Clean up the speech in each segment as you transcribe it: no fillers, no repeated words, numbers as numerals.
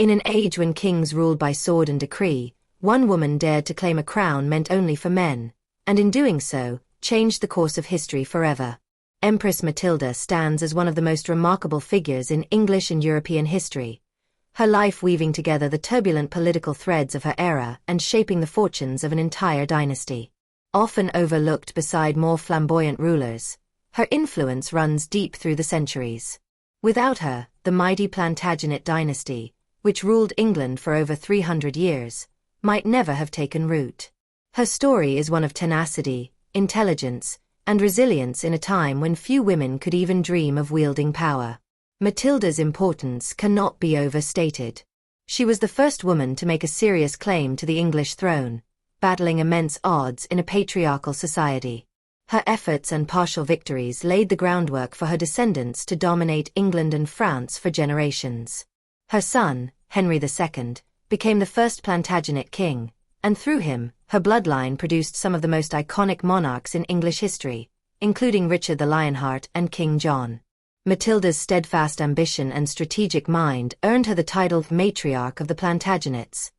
In an age when kings ruled by sword and decree, one woman dared to claim a crown meant only for men, and in doing so, changed the course of history forever. Empress Matilda stands as one of the most remarkable figures in English and European history, her life weaving together the turbulent political threads of her era and shaping the fortunes of an entire dynasty. Often overlooked beside more flamboyant rulers, her influence runs deep through the centuries. Without her, the mighty Plantagenet dynasty, which ruled England for over 300 years, might never have taken root. Her story is one of tenacity, intelligence, and resilience in a time when few women could even dream of wielding power. Matilda's importance cannot be overstated. She was the first woman to make a serious claim to the English throne, battling immense odds in a patriarchal society. Her efforts and partial victories laid the groundwork for her descendants to dominate England and France for generations. Her son, Henry II, became the first Plantagenet king, and through him, her bloodline produced some of the most iconic monarchs in English history, including Richard the Lionheart and King John. Matilda's steadfast ambition and strategic mind earned her the title of matriarch of the Plantagenets,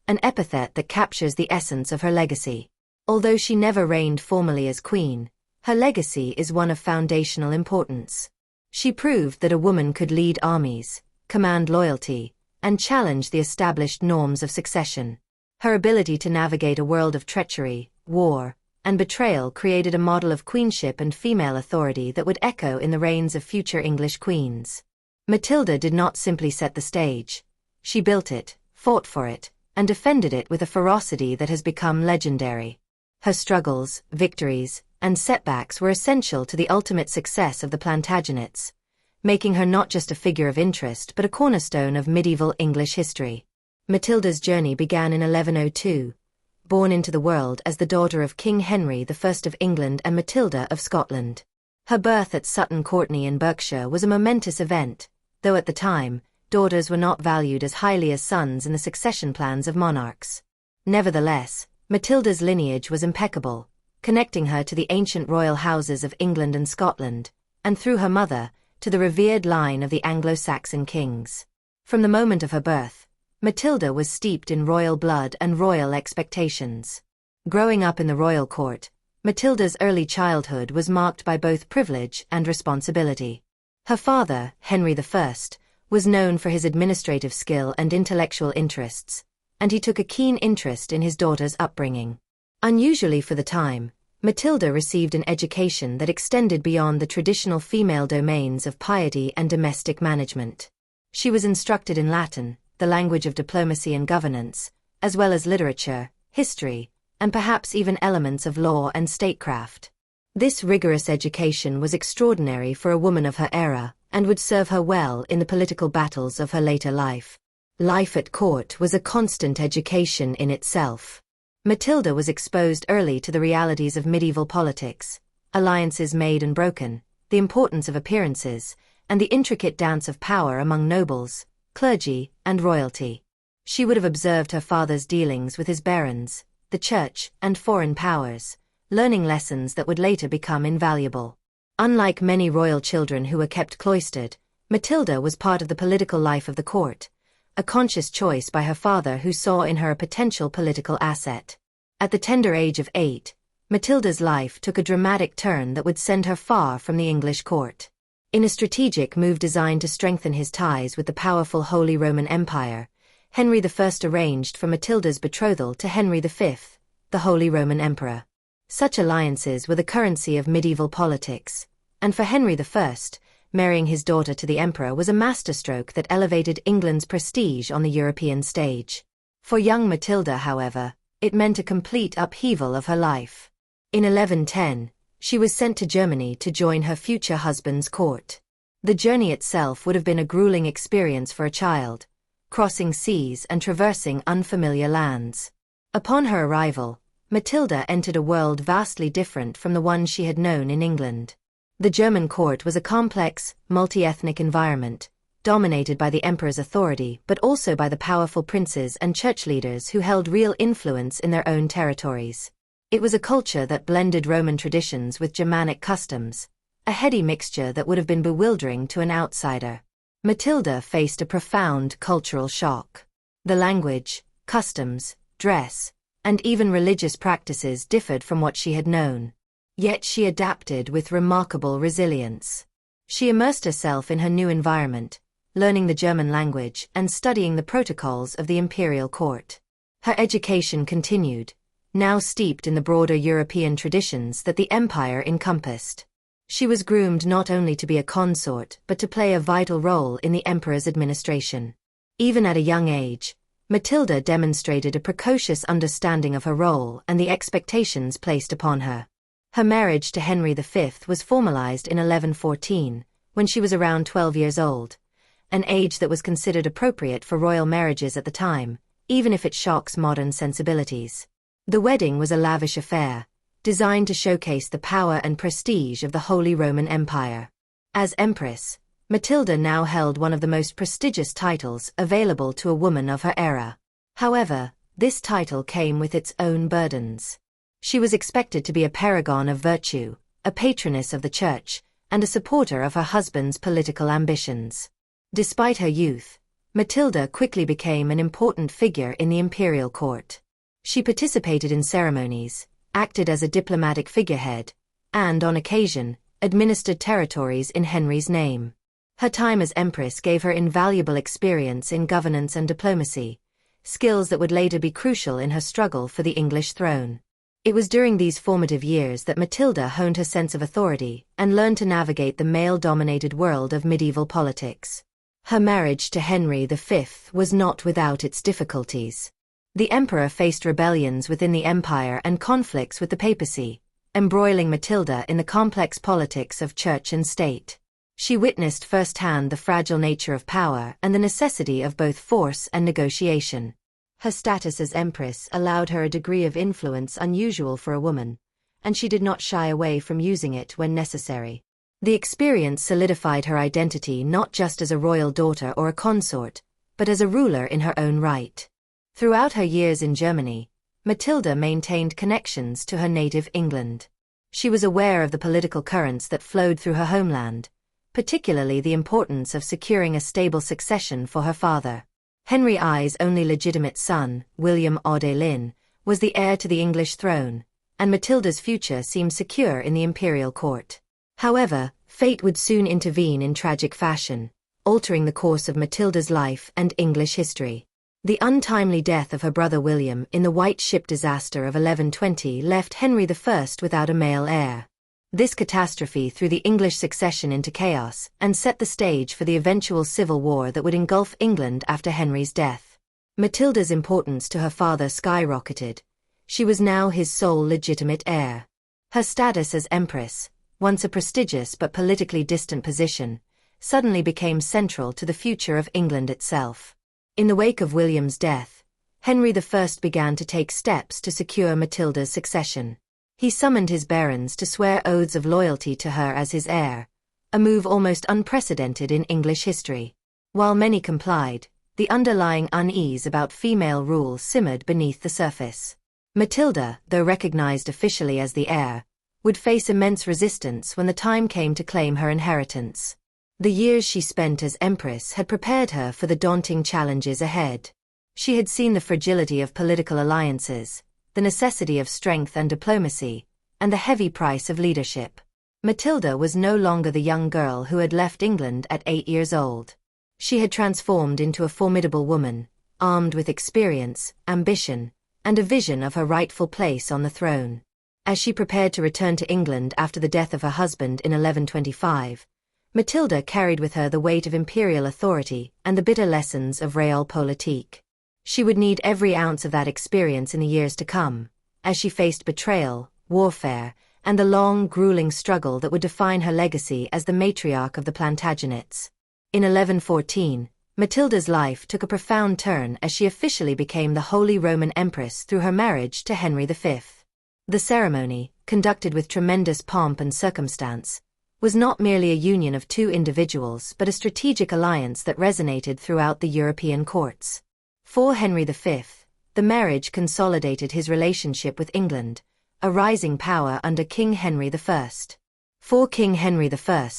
an epithet that captures the essence of her legacy. Although she never reigned formally as queen, her legacy is one of foundational importance. She proved that a woman could lead armies, command loyalty, and challenge the established norms of succession. Her ability to navigate a world of treachery, war, and betrayal created a model of queenship and female authority that would echo in the reigns of future English queens. Matilda did not simply set the stage. She built it, fought for it, and defended it with a ferocity that has become legendary. Her struggles, victories, and setbacks were essential to the ultimate success of the Plantagenets, making her not just a figure of interest but a cornerstone of medieval English history. Matilda's journey began in 1102. Born into the world as the daughter of King Henry I of England and Matilda of Scotland. Her birth at Sutton Courtenay in Berkshire was a momentous event, though at the time, daughters were not valued as highly as sons in the succession plans of monarchs. Nevertheless, Matilda's lineage was impeccable, connecting her to the ancient royal houses of England and Scotland, and through her mother, to the revered line of the Anglo-Saxon kings. From the moment of her birth, Matilda was steeped in royal blood and royal expectations. Growing up in the royal court, Matilda's early childhood was marked by both privilege and responsibility. Her father, Henry I, was known for his administrative skill and intellectual interests, and he took a keen interest in his daughter's upbringing. Unusually for the time, Matilda received an education that extended beyond the traditional female domains of piety and domestic management. She was instructed in Latin, the language of diplomacy and governance, as well as literature, history, and perhaps even elements of law and statecraft. This rigorous education was extraordinary for a woman of her era, and would serve her well in the political battles of her later life. Life at court was a constant education in itself. Matilda was exposed early to the realities of medieval politics, alliances made and broken, the importance of appearances, and the intricate dance of power among nobles, clergy, and royalty. She would have observed her father's dealings with his barons, the church, and foreign powers, learning lessons that would later become invaluable. Unlike many royal children who were kept cloistered, Matilda was part of the political life of the court, a conscious choice by her father who saw in her a potential political asset. At the tender age of 8, Matilda's life took a dramatic turn that would send her far from the English court. In a strategic move designed to strengthen his ties with the powerful Holy Roman Empire, Henry I arranged for Matilda's betrothal to Henry V, the Holy Roman Emperor. Such alliances were the currency of medieval politics, and for Henry I, marrying his daughter to the emperor was a masterstroke that elevated England's prestige on the European stage. For young Matilda, however, it meant a complete upheaval of her life. In 1110, she was sent to Germany to join her future husband's court. The journey itself would have been a grueling experience for a child, crossing seas and traversing unfamiliar lands. Upon her arrival, Matilda entered a world vastly different from the one she had known in England. The German court was a complex, multi-ethnic environment, dominated by the emperor's authority but also by the powerful princes and church leaders who held real influence in their own territories. It was a culture that blended Roman traditions with Germanic customs, a heady mixture that would have been bewildering to an outsider. Matilda faced a profound cultural shock. The language, customs, dress, and even religious practices differed from what she had known. Yet she adapted with remarkable resilience. She immersed herself in her new environment, learning the German language and studying the protocols of the imperial court. Her education continued, now steeped in the broader European traditions that the empire encompassed. She was groomed not only to be a consort but to play a vital role in the emperor's administration. Even at a young age, Matilda demonstrated a precocious understanding of her role and the expectations placed upon her. Her marriage to Henry V was formalized in 1114, when she was around 12 years old, an age that was considered appropriate for royal marriages at the time, even if it shocks modern sensibilities. The wedding was a lavish affair, designed to showcase the power and prestige of the Holy Roman Empire. As Empress, Matilda now held one of the most prestigious titles available to a woman of her era. However, this title came with its own burdens. She was expected to be a paragon of virtue, a patroness of the church, and a supporter of her husband's political ambitions. Despite her youth, Matilda quickly became an important figure in the imperial court. She participated in ceremonies, acted as a diplomatic figurehead, and, on occasion, administered territories in Henry's name. Her time as empress gave her invaluable experience in governance and diplomacy, skills that would later be crucial in her struggle for the English throne. It was during these formative years that Matilda honed her sense of authority and learned to navigate the male-dominated world of medieval politics. Her marriage to Henry V was not without its difficulties. The emperor faced rebellions within the empire and conflicts with the papacy, embroiling Matilda in the complex politics of church and state. She witnessed firsthand the fragile nature of power and the necessity of both force and negotiation. Her status as empress allowed her a degree of influence unusual for a woman, and she did not shy away from using it when necessary. The experience solidified her identity not just as a royal daughter or a consort, but as a ruler in her own right. Throughout her years in Germany, Matilda maintained connections to her native England. She was aware of the political currents that flowed through her homeland, particularly the importance of securing a stable succession for her father. Henry I's only legitimate son, William Audelin, was the heir to the English throne, and Matilda's future seemed secure in the imperial court. However, fate would soon intervene in tragic fashion, altering the course of Matilda's life and English history. The untimely death of her brother William in the White Ship disaster of 1120 left Henry I without a male heir. This catastrophe threw the English succession into chaos and set the stage for the eventual civil war that would engulf England after Henry's death. Matilda's importance to her father skyrocketed. She was now his sole legitimate heir. Her status as empress, once a prestigious but politically distant position, suddenly became central to the future of England itself. In the wake of William's death, Henry I began to take steps to secure Matilda's succession. He summoned his barons to swear oaths of loyalty to her as his heir, a move almost unprecedented in English history. While many complied, the underlying unease about female rule simmered beneath the surface. Matilda, though recognized officially as the heir, would face immense resistance when the time came to claim her inheritance. The years she spent as empress had prepared her for the daunting challenges ahead. She had seen the fragility of political alliances, the necessity of strength and diplomacy, and the heavy price of leadership. Matilda was no longer the young girl who had left England at 8 years old. She had transformed into a formidable woman, armed with experience, ambition, and a vision of her rightful place on the throne. As she prepared to return to England after the death of her husband in 1125, Matilda carried with her the weight of imperial authority and the bitter lessons of realpolitik. She would need every ounce of that experience in the years to come, as she faced betrayal, warfare, and the long, grueling struggle that would define her legacy as the matriarch of the Plantagenets. In 1114, Matilda's life took a profound turn as she officially became the Holy Roman Empress through her marriage to Henry V. The ceremony, conducted with tremendous pomp and circumstance, was not merely a union of two individuals but a strategic alliance that resonated throughout the European courts. For Henry V, the marriage consolidated his relationship with England, a rising power under King Henry I. For King Henry I,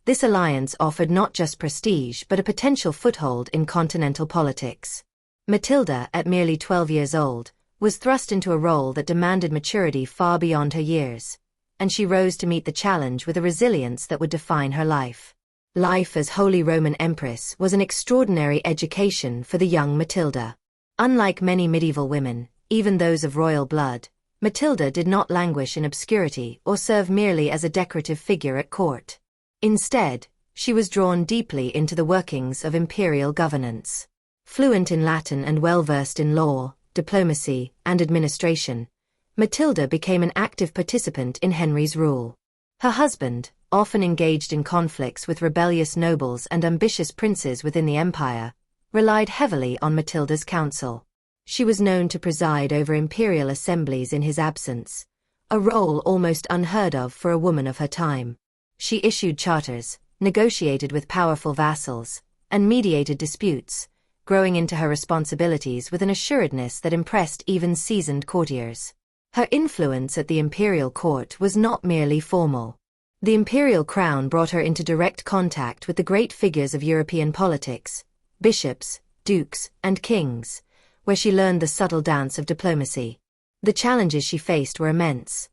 This alliance offered not just prestige but a potential foothold in continental politics. Matilda, at merely 12 years old, was thrust into a role that demanded maturity far beyond her years, and she rose to meet the challenge with a resilience that would define her life. Life as Holy Roman Empress was an extraordinary education for the young Matilda. Unlike many medieval women, even those of royal blood, Matilda did not languish in obscurity or serve merely as a decorative figure at court. Instead, she was drawn deeply into the workings of imperial governance. Fluent in Latin and well-versed in law, diplomacy, and administration, Matilda became an active participant in Henry's rule. Her husband, often engaged in conflicts with rebellious nobles and ambitious princes within the empire, relied heavily on Matilda's counsel. She was known to preside over imperial assemblies in his absence, a role almost unheard of for a woman of her time. She issued charters, negotiated with powerful vassals, and mediated disputes, growing into her responsibilities with an assuredness that impressed even seasoned courtiers. Her influence at the imperial court was not merely formal. The imperial crown brought her into direct contact with the great figures of European politics, bishops, dukes, and kings, where she learned the subtle dance of diplomacy. The challenges she faced were immense.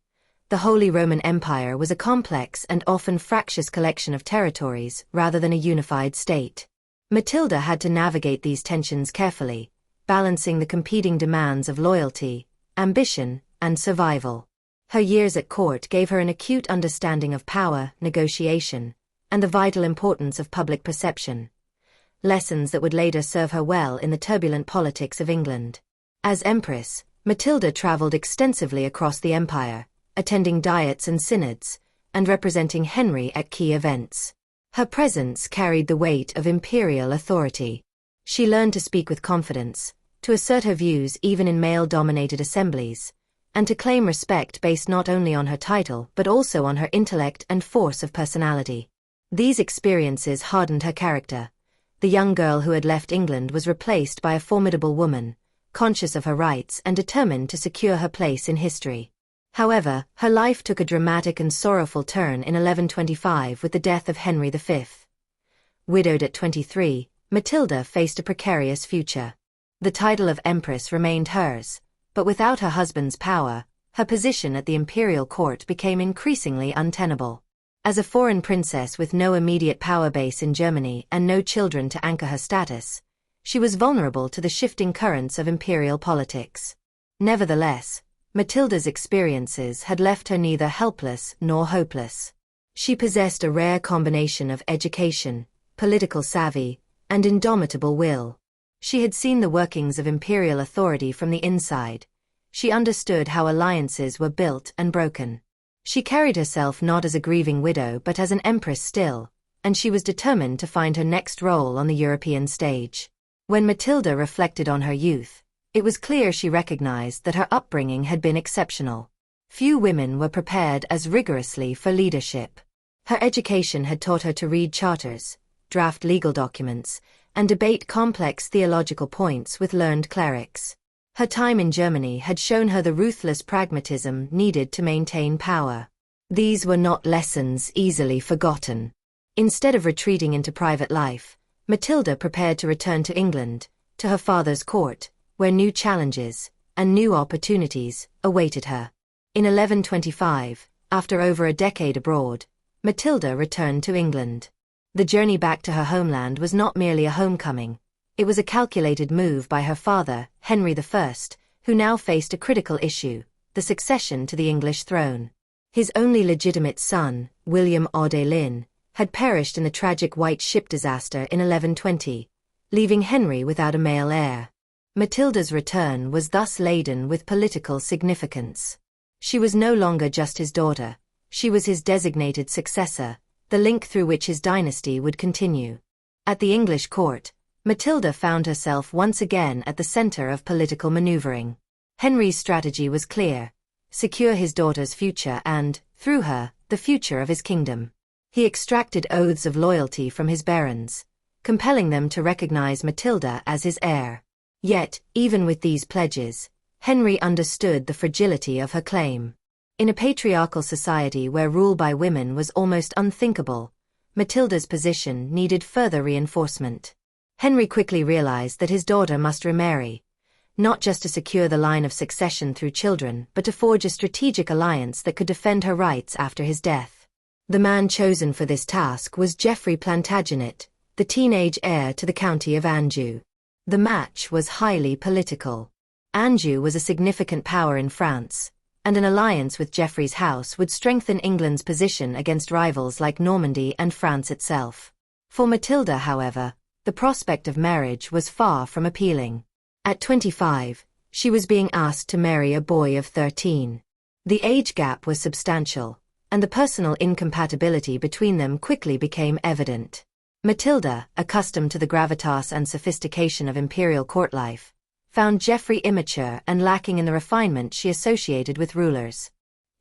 The Holy Roman Empire was a complex and often fractious collection of territories rather than a unified state. Matilda had to navigate these tensions carefully, balancing the competing demands of loyalty, ambition, and survival. Her years at court gave her an acute understanding of power, negotiation, and the vital importance of public perception, lessons that would later serve her well in the turbulent politics of England. As Empress, Matilda traveled extensively across the empire, attending diets and synods, and representing Henry at key events. Her presence carried the weight of imperial authority. She learned to speak with confidence, to assert her views even in male-dominated assemblies, and to claim respect based not only on her title but also on her intellect and force of personality. These experiences hardened her character. The young girl who had left England was replaced by a formidable woman, conscious of her rights and determined to secure her place in history. However, her life took a dramatic and sorrowful turn in 1125 with the death of Henry V. Widowed at 23, Matilda faced a precarious future. The title of Empress remained hers, but without her husband's power, her position at the imperial court became increasingly untenable. As a foreign princess with no immediate power base in Germany and no children to anchor her status, she was vulnerable to the shifting currents of imperial politics. Nevertheless, Matilda's experiences had left her neither helpless nor hopeless. She possessed a rare combination of education, political savvy, and indomitable will. She had seen the workings of imperial authority from the inside. She understood how alliances were built and broken. She carried herself not as a grieving widow but as an empress still, and she was determined to find her next role on the European stage. When Matilda reflected on her youth, it was clear she recognized that her upbringing had been exceptional. Few women were prepared as rigorously for leadership. Her education had taught her to read charters, draft legal documents, and debate complex theological points with learned clerics. Her time in Germany had shown her the ruthless pragmatism needed to maintain power. These were not lessons easily forgotten. Instead of retreating into private life, Matilda prepared to return to England, to her father's court, where new challenges and new opportunities awaited her. In 1125, after over a decade abroad, Matilda returned to England. The journey back to her homeland was not merely a homecoming. It was a calculated move by her father, Henry I, who now faced a critical issue, the succession to the English throne. His only legitimate son, William Audelin, had perished in the tragic White Ship disaster in 1120, leaving Henry without a male heir. Matilda's return was thus laden with political significance. She was no longer just his daughter, she was his designated successor, the link through which his dynasty would continue. At the English court, Matilda found herself once again at the center of political maneuvering. Henry's strategy was clear: secure his daughter's future and, through her, the future of his kingdom. He extracted oaths of loyalty from his barons, compelling them to recognize Matilda as his heir. Yet, even with these pledges, Henry understood the fragility of her claim. In a patriarchal society where rule by women was almost unthinkable, Matilda's position needed further reinforcement. Henry quickly realized that his daughter must remarry, not just to secure the line of succession through children, but to forge a strategic alliance that could defend her rights after his death. The man chosen for this task was Geoffrey Plantagenet, the teenage heir to the county of Anjou. The match was highly political. Anjou was a significant power in France, and an alliance with Geoffrey's house would strengthen England's position against rivals like Normandy and France itself. For Matilda, however, the prospect of marriage was far from appealing. At 25, she was being asked to marry a boy of 13. The age gap was substantial, and the personal incompatibility between them quickly became evident. Matilda, accustomed to the gravitas and sophistication of imperial court life, found Geoffrey immature and lacking in the refinement she associated with rulers.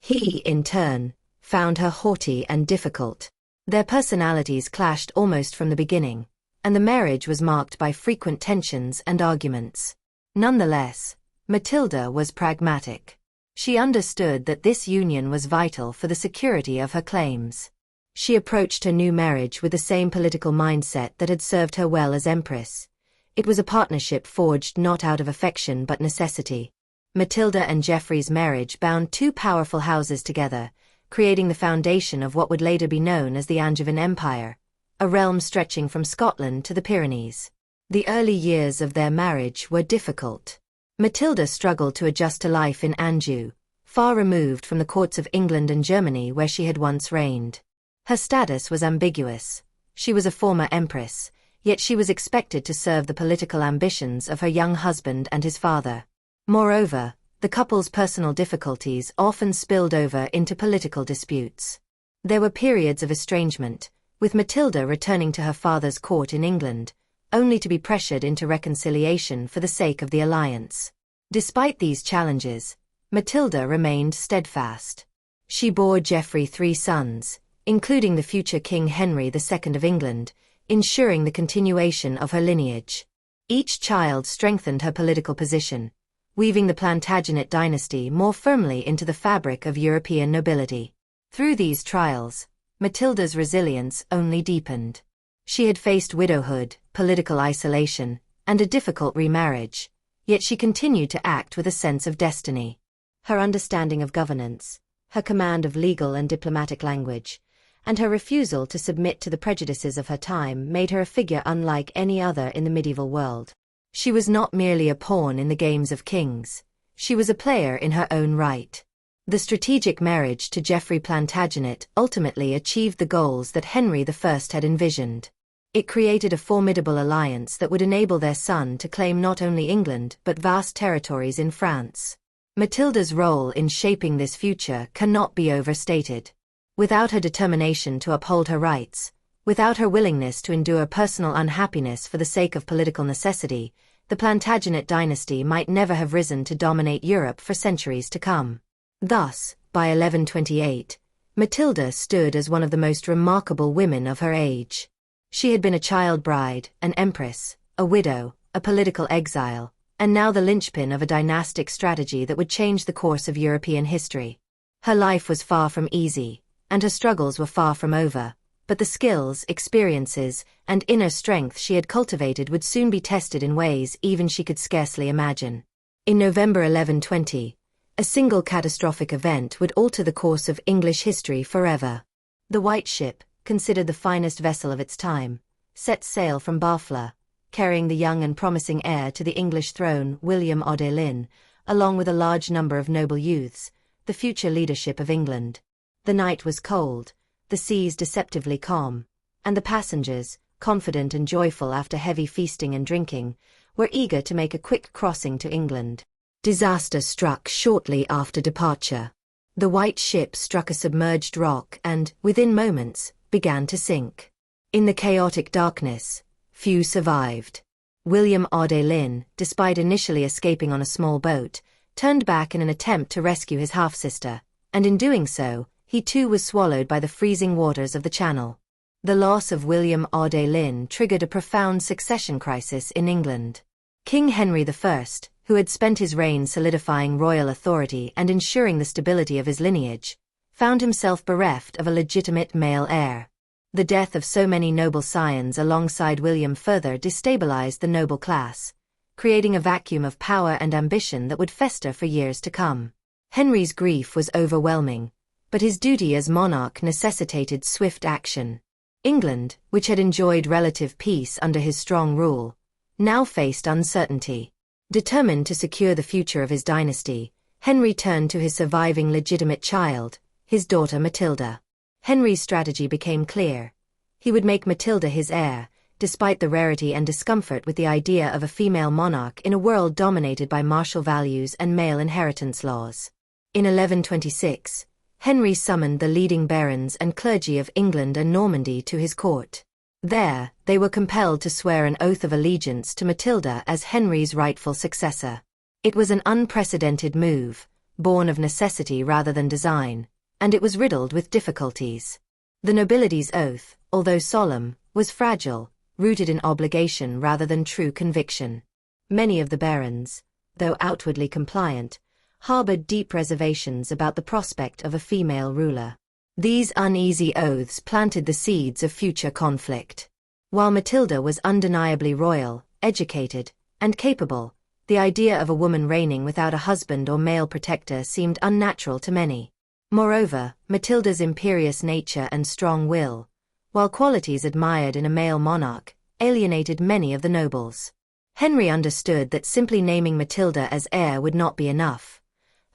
He, in turn, found her haughty and difficult. Their personalities clashed almost from the beginning, and the marriage was marked by frequent tensions and arguments. Nonetheless, Matilda was pragmatic. She understood that this union was vital for the security of her claims. She approached her new marriage with the same political mindset that had served her well as empress. It was a partnership forged not out of affection but necessity. Matilda and Geoffrey's marriage bound two powerful houses together, creating the foundation of what would later be known as the Angevin Empire, a realm stretching from Scotland to the Pyrenees. The early years of their marriage were difficult. Matilda struggled to adjust to life in Anjou, far removed from the courts of England and Germany where she had once reigned. Her status was ambiguous. She was a former empress, yet she was expected to serve the political ambitions of her young husband and his father. Moreover, the couple's personal difficulties often spilled over into political disputes. There were periods of estrangement, with Matilda returning to her father's court in England, only to be pressured into reconciliation for the sake of the alliance. Despite these challenges, Matilda remained steadfast. She bore Geoffrey 3 sons, including the future King Henry II of England, ensuring the continuation of her lineage. Each child strengthened her political position, weaving the Plantagenet dynasty more firmly into the fabric of European nobility. Through these trials, Matilda's resilience only deepened. She had faced widowhood, political isolation, and a difficult remarriage, yet she continued to act with a sense of destiny. Her understanding of governance, her command of legal and diplomatic language, and her refusal to submit to the prejudices of her time made her a figure unlike any other in the medieval world. She was not merely a pawn in the games of kings, she was a player in her own right. The strategic marriage to Geoffrey Plantagenet ultimately achieved the goals that Henry I had envisioned. It created a formidable alliance that would enable their son to claim not only England but vast territories in France. Matilda's role in shaping this future cannot be overstated. Without her determination to uphold her rights, without her willingness to endure personal unhappiness for the sake of political necessity, the Plantagenet dynasty might never have risen to dominate Europe for centuries to come. Thus, by 1128, Matilda stood as one of the most remarkable women of her age. She had been a child bride, an empress, a widow, a political exile, and now the linchpin of a dynastic strategy that would change the course of European history. Her life was far from easy, and her struggles were far from over, but the skills, experiences, and inner strength she had cultivated would soon be tested in ways even she could scarcely imagine. In November 1120, a single catastrophic event would alter the course of English history forever. The White Ship, considered the finest vessel of its time, set sail from Barfleur, carrying the young and promising heir to the English throne, William Audelin, along with a large number of noble youths, the future leadership of England. The night was cold, the seas deceptively calm, and the passengers, confident and joyful after heavy feasting and drinking, were eager to make a quick crossing to England. Disaster struck shortly after departure. The White Ship struck a submerged rock and, within moments, began to sink. In the chaotic darkness, few survived. William Audelin, despite initially escaping on a small boat, turned back in an attempt to rescue his half-sister, and in doing so, he too was swallowed by the freezing waters of the Channel. The loss of William Audelin triggered a profound succession crisis in England. King Henry I, who had spent his reign solidifying royal authority and ensuring the stability of his lineage, found himself bereft of a legitimate male heir. The death of so many noble scions alongside William further destabilized the noble class, creating a vacuum of power and ambition that would fester for years to come. Henry's grief was overwhelming, but his duty as monarch necessitated swift action. England, which had enjoyed relative peace under his strong rule, now faced uncertainty. Determined to secure the future of his dynasty, Henry turned to his surviving legitimate child, his daughter Matilda. Henry's strategy became clear. He would make Matilda his heir, despite the rarity and discomfort with the idea of a female monarch in a world dominated by martial values and male inheritance laws. In 1126, Henry summoned the leading barons and clergy of England and Normandy to his court. There, they were compelled to swear an oath of allegiance to Matilda as Henry's rightful successor. It was an unprecedented move, born of necessity rather than design, and it was riddled with difficulties. The nobility's oath, although solemn, was fragile, rooted in obligation rather than true conviction. Many of the barons, though outwardly compliant, harbored deep reservations about the prospect of a female ruler. These uneasy oaths planted the seeds of future conflict. While Matilda was undeniably royal, educated, and capable, the idea of a woman reigning without a husband or male protector seemed unnatural to many. Moreover, Matilda's imperious nature and strong will, while qualities admired in a male monarch, alienated many of the nobles. Henry understood that simply naming Matilda as heir would not be enough.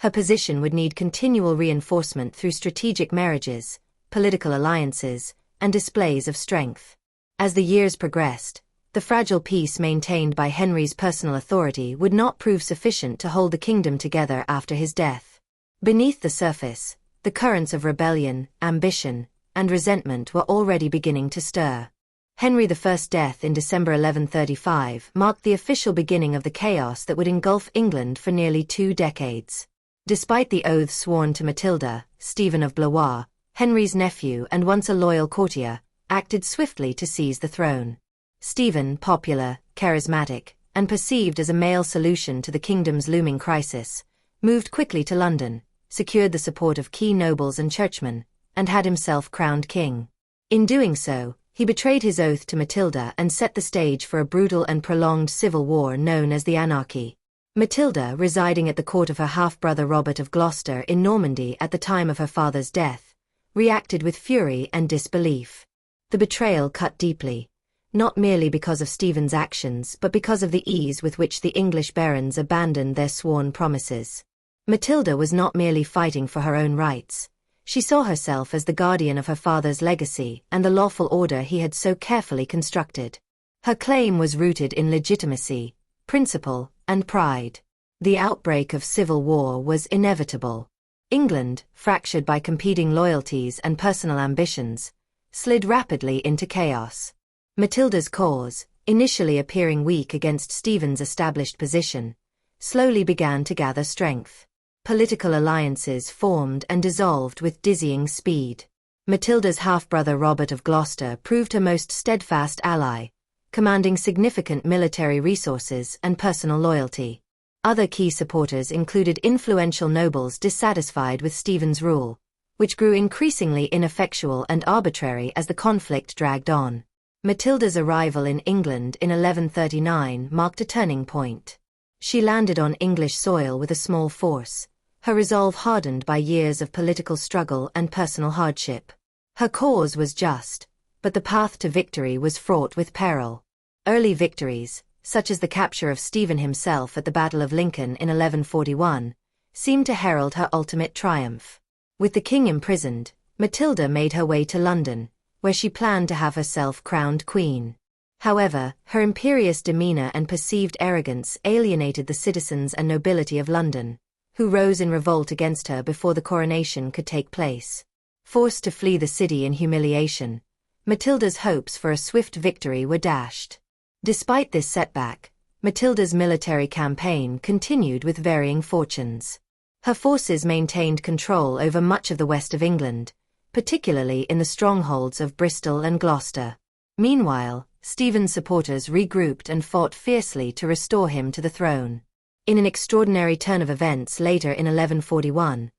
Her position would need continual reinforcement through strategic marriages, political alliances, and displays of strength. As the years progressed, the fragile peace maintained by Henry's personal authority would not prove sufficient to hold the kingdom together after his death. Beneath the surface, the currents of rebellion, ambition, and resentment were already beginning to stir. Henry I's death in December 1135 marked the official beginning of the chaos that would engulf England for nearly 2 decades. Despite the oaths sworn to Matilda, Stephen of Blois, Henry's nephew and once a loyal courtier, acted swiftly to seize the throne. Stephen, popular, charismatic, and perceived as a male solution to the kingdom's looming crisis, moved quickly to London, secured the support of key nobles and churchmen, and had himself crowned king. In doing so, he betrayed his oath to Matilda and set the stage for a brutal and prolonged civil war known as the Anarchy. Matilda, residing at the court of her half-brother Robert of Gloucester in Normandy at the time of her father's death, reacted with fury and disbelief. The betrayal cut deeply, not merely because of Stephen's actions but because of the ease with which the English barons abandoned their sworn promises. Matilda was not merely fighting for her own rights. She saw herself as the guardian of her father's legacy and the lawful order he had so carefully constructed. Her claim was rooted in legitimacy, principle, and pride. The outbreak of civil war was inevitable. England, fractured by competing loyalties and personal ambitions, slid rapidly into chaos. Matilda's cause, initially appearing weak against Stephen's established position, slowly began to gather strength. Political alliances formed and dissolved with dizzying speed. Matilda's half-brother Robert of Gloucester proved her most steadfast ally, commanding significant military resources and personal loyalty. Other key supporters included influential nobles dissatisfied with Stephen's rule, which grew increasingly ineffectual and arbitrary as the conflict dragged on. Matilda's arrival in England in 1139 marked a turning point. She landed on English soil with a small force, her resolve hardened by years of political struggle and personal hardship. Her cause was just, but the path to victory was fraught with peril. Early victories, such as the capture of Stephen himself at the Battle of Lincoln in 1141, seemed to herald her ultimate triumph. With the king imprisoned, Matilda made her way to London, where she planned to have herself crowned queen. However, her imperious demeanor and perceived arrogance alienated the citizens and nobility of London, who rose in revolt against her before the coronation could take place. Forced to flee the city in humiliation, Matilda's hopes for a swift victory were dashed. Despite this setback, Matilda's military campaign continued with varying fortunes. Her forces maintained control over much of the west of England, particularly in the strongholds of Bristol and Gloucester. Meanwhile, Stephen's supporters regrouped and fought fiercely to restore him to the throne. In an extraordinary turn of events later in 1141,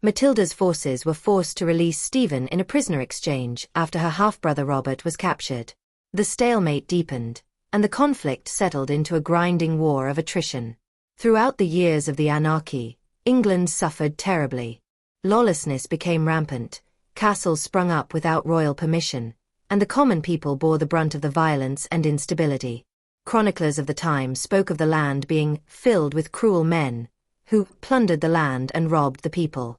Matilda's forces were forced to release Stephen in a prisoner exchange after her half-brother Robert was captured. The stalemate deepened, and the conflict settled into a grinding war of attrition. Throughout the years of the Anarchy, England suffered terribly. Lawlessness became rampant, castles sprung up without royal permission, and the common people bore the brunt of the violence and instability. Chroniclers of the time spoke of the land being filled with cruel men, who plundered the land and robbed the people.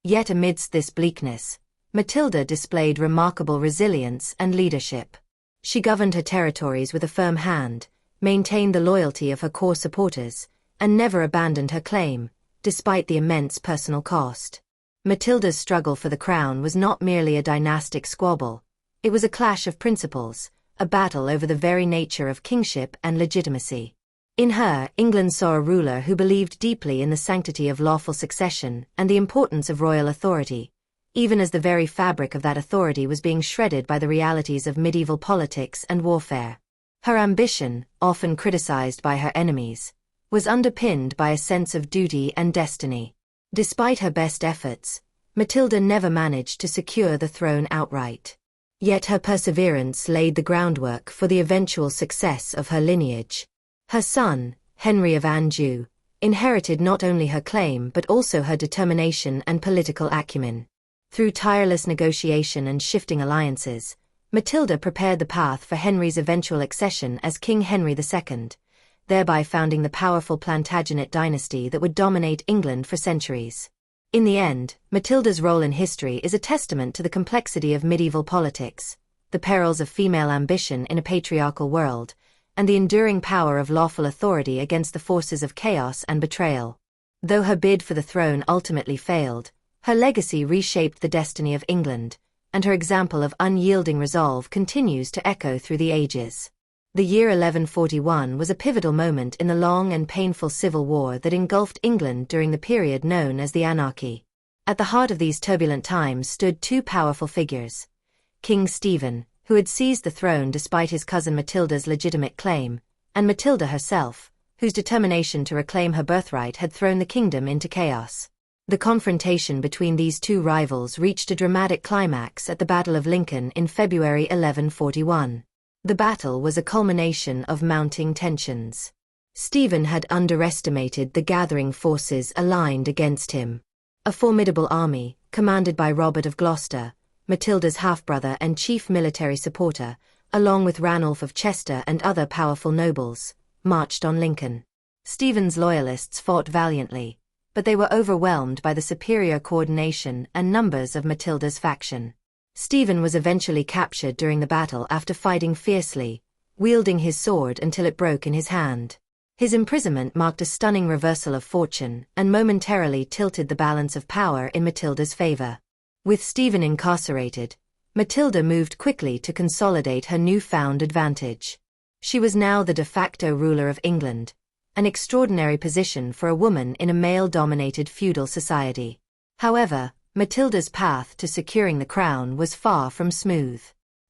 Yet amidst this bleakness, Matilda displayed remarkable resilience and leadership. She governed her territories with a firm hand, maintained the loyalty of her core supporters, and never abandoned her claim, despite the immense personal cost. Matilda's struggle for the crown was not merely a dynastic squabble. It was a clash of principles, a battle over the very nature of kingship and legitimacy. In her, England saw a ruler who believed deeply in the sanctity of lawful succession and the importance of royal authority, even as the very fabric of that authority was being shredded by the realities of medieval politics and warfare. Her ambition, often criticized by her enemies, was underpinned by a sense of duty and destiny. Despite her best efforts, Matilda never managed to secure the throne outright. Yet her perseverance laid the groundwork for the eventual success of her lineage. Her son, Henry of Anjou, inherited not only her claim but also her determination and political acumen. Through tireless negotiation and shifting alliances, Matilda prepared the path for Henry's eventual accession as King Henry II, thereby founding the powerful Plantagenet dynasty that would dominate England for centuries. In the end, Matilda's role in history is a testament to the complexity of medieval politics, the perils of female ambition in a patriarchal world, and the enduring power of lawful authority against the forces of chaos and betrayal. Though her bid for the throne ultimately failed, her legacy reshaped the destiny of England, and her example of unyielding resolve continues to echo through the ages. The year 1141 was a pivotal moment in the long and painful civil war that engulfed England during the period known as the Anarchy. At the heart of these turbulent times stood two powerful figures: King Stephen, who had seized the throne despite his cousin Matilda's legitimate claim, and Matilda herself, whose determination to reclaim her birthright had thrown the kingdom into chaos. The confrontation between these two rivals reached a dramatic climax at the Battle of Lincoln in February 1141. The battle was a culmination of mounting tensions. Stephen had underestimated the gathering forces aligned against him. A formidable army, commanded by Robert of Gloucester, Matilda's half-brother and chief military supporter, along with Ranulph of Chester and other powerful nobles, marched on Lincoln. Stephen's loyalists fought valiantly, but they were overwhelmed by the superior coordination and numbers of Matilda's faction. Stephen was eventually captured during the battle after fighting fiercely, wielding his sword until it broke in his hand. His imprisonment marked a stunning reversal of fortune and momentarily tilted the balance of power in Matilda's favor. With Stephen incarcerated, Matilda moved quickly to consolidate her newfound advantage. She was now the de facto ruler of England, an extraordinary position for a woman in a male-dominated feudal society. However, Matilda's path to securing the crown was far from smooth.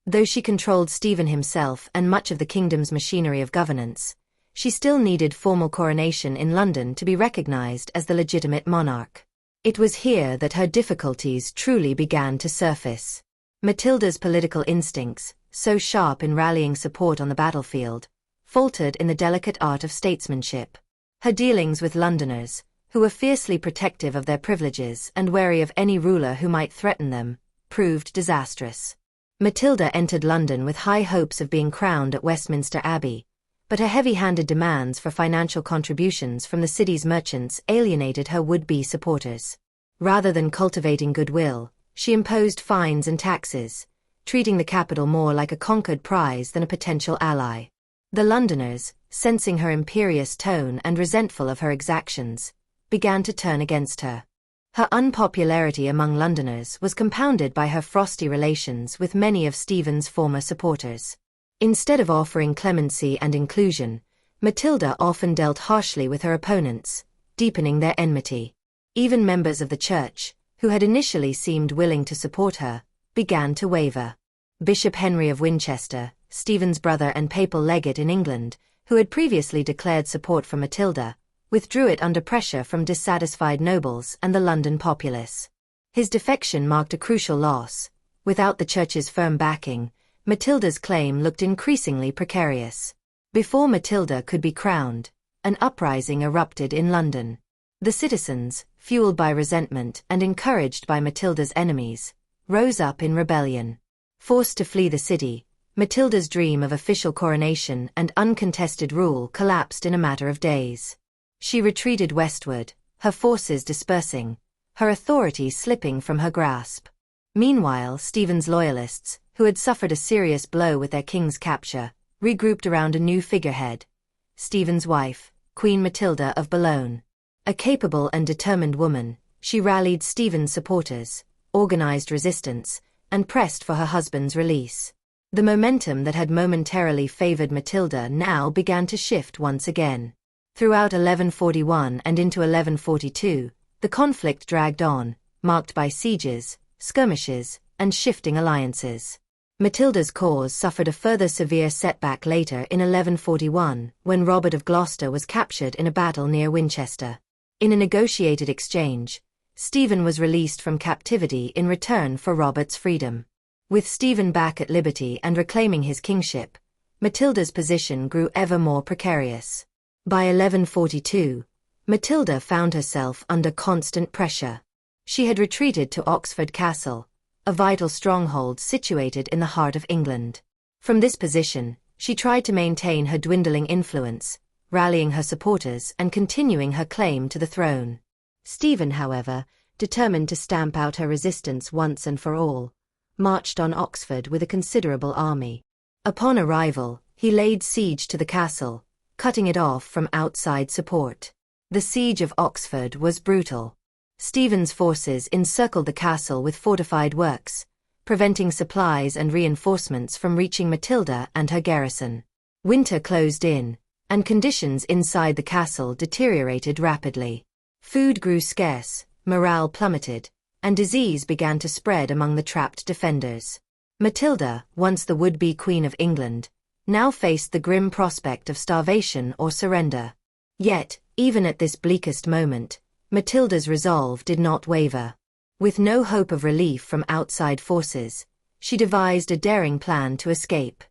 Though she controlled Stephen himself and much of the kingdom's machinery of governance, she still needed formal coronation in London to be recognized as the legitimate monarch. It was here that her difficulties truly began to surface. Matilda's political instincts, so sharp in rallying support on the battlefield, faltered in the delicate art of statesmanship. Her dealings with Londoners, who were fiercely protective of their privileges and wary of any ruler who might threaten them, proved disastrous. Matilda entered London with high hopes of being crowned at Westminster Abbey, but her heavy-handed demands for financial contributions from the city's merchants alienated her would-be supporters. Rather than cultivating goodwill, she imposed fines and taxes, treating the capital more like a conquered prize than a potential ally. The Londoners, sensing her imperious tone and resentful of her exactions, began to turn against her. Her unpopularity among Londoners was compounded by her frosty relations with many of Stephen's former supporters. Instead of offering clemency and inclusion, Matilda often dealt harshly with her opponents, deepening their enmity. Even members of the church, who had initially seemed willing to support her, began to waver. Bishop Henry of Winchester, Stephen's brother and papal legate in England, who had previously declared support for Matilda, withdrew it under pressure from dissatisfied nobles and the London populace. His defection marked a crucial loss. Without the church's firm backing, Matilda's claim looked increasingly precarious. Before Matilda could be crowned, an uprising erupted in London. The citizens, fueled by resentment and encouraged by Matilda's enemies, rose up in rebellion. Forced to flee the city, Matilda's dream of official coronation and uncontested rule collapsed in a matter of days. She retreated westward, her forces dispersing, her authority slipping from her grasp. Meanwhile, Stephen's loyalists, who had suffered a serious blow with their king's capture, regrouped around a new figurehead, Stephen's wife, Queen Matilda of Boulogne. A capable and determined woman, she rallied Stephen's supporters, organized resistance, and pressed for her husband's release. The momentum that had momentarily favored Matilda now began to shift once again. Throughout 1141 and into 1142, the conflict dragged on, marked by sieges, skirmishes, and shifting alliances. Matilda's cause suffered a further severe setback later in 1141, when Robert of Gloucester was captured in a battle near Winchester. In a negotiated exchange, Stephen was released from captivity in return for Robert's freedom. With Stephen back at liberty and reclaiming his kingship, Matilda's position grew ever more precarious. By 1142, Matilda found herself under constant pressure. She had retreated to Oxford Castle, a vital stronghold situated in the heart of England. From this position, she tried to maintain her dwindling influence, rallying her supporters and continuing her claim to the throne. Stephen, however, determined to stamp out her resistance once and for all, marched on Oxford with a considerable army. Upon arrival, he laid siege to the castle, cutting it off from outside support. The siege of Oxford was brutal. Stephen's forces encircled the castle with fortified works, preventing supplies and reinforcements from reaching Matilda and her garrison. Winter closed in, and conditions inside the castle deteriorated rapidly. Food grew scarce, morale plummeted, and disease began to spread among the trapped defenders. Matilda, once the would-be Queen of England, now faced the grim prospect of starvation or surrender. Yet, even at this bleakest moment, Matilda's resolve did not waver. With no hope of relief from outside forces, she devised a daring plan to escape.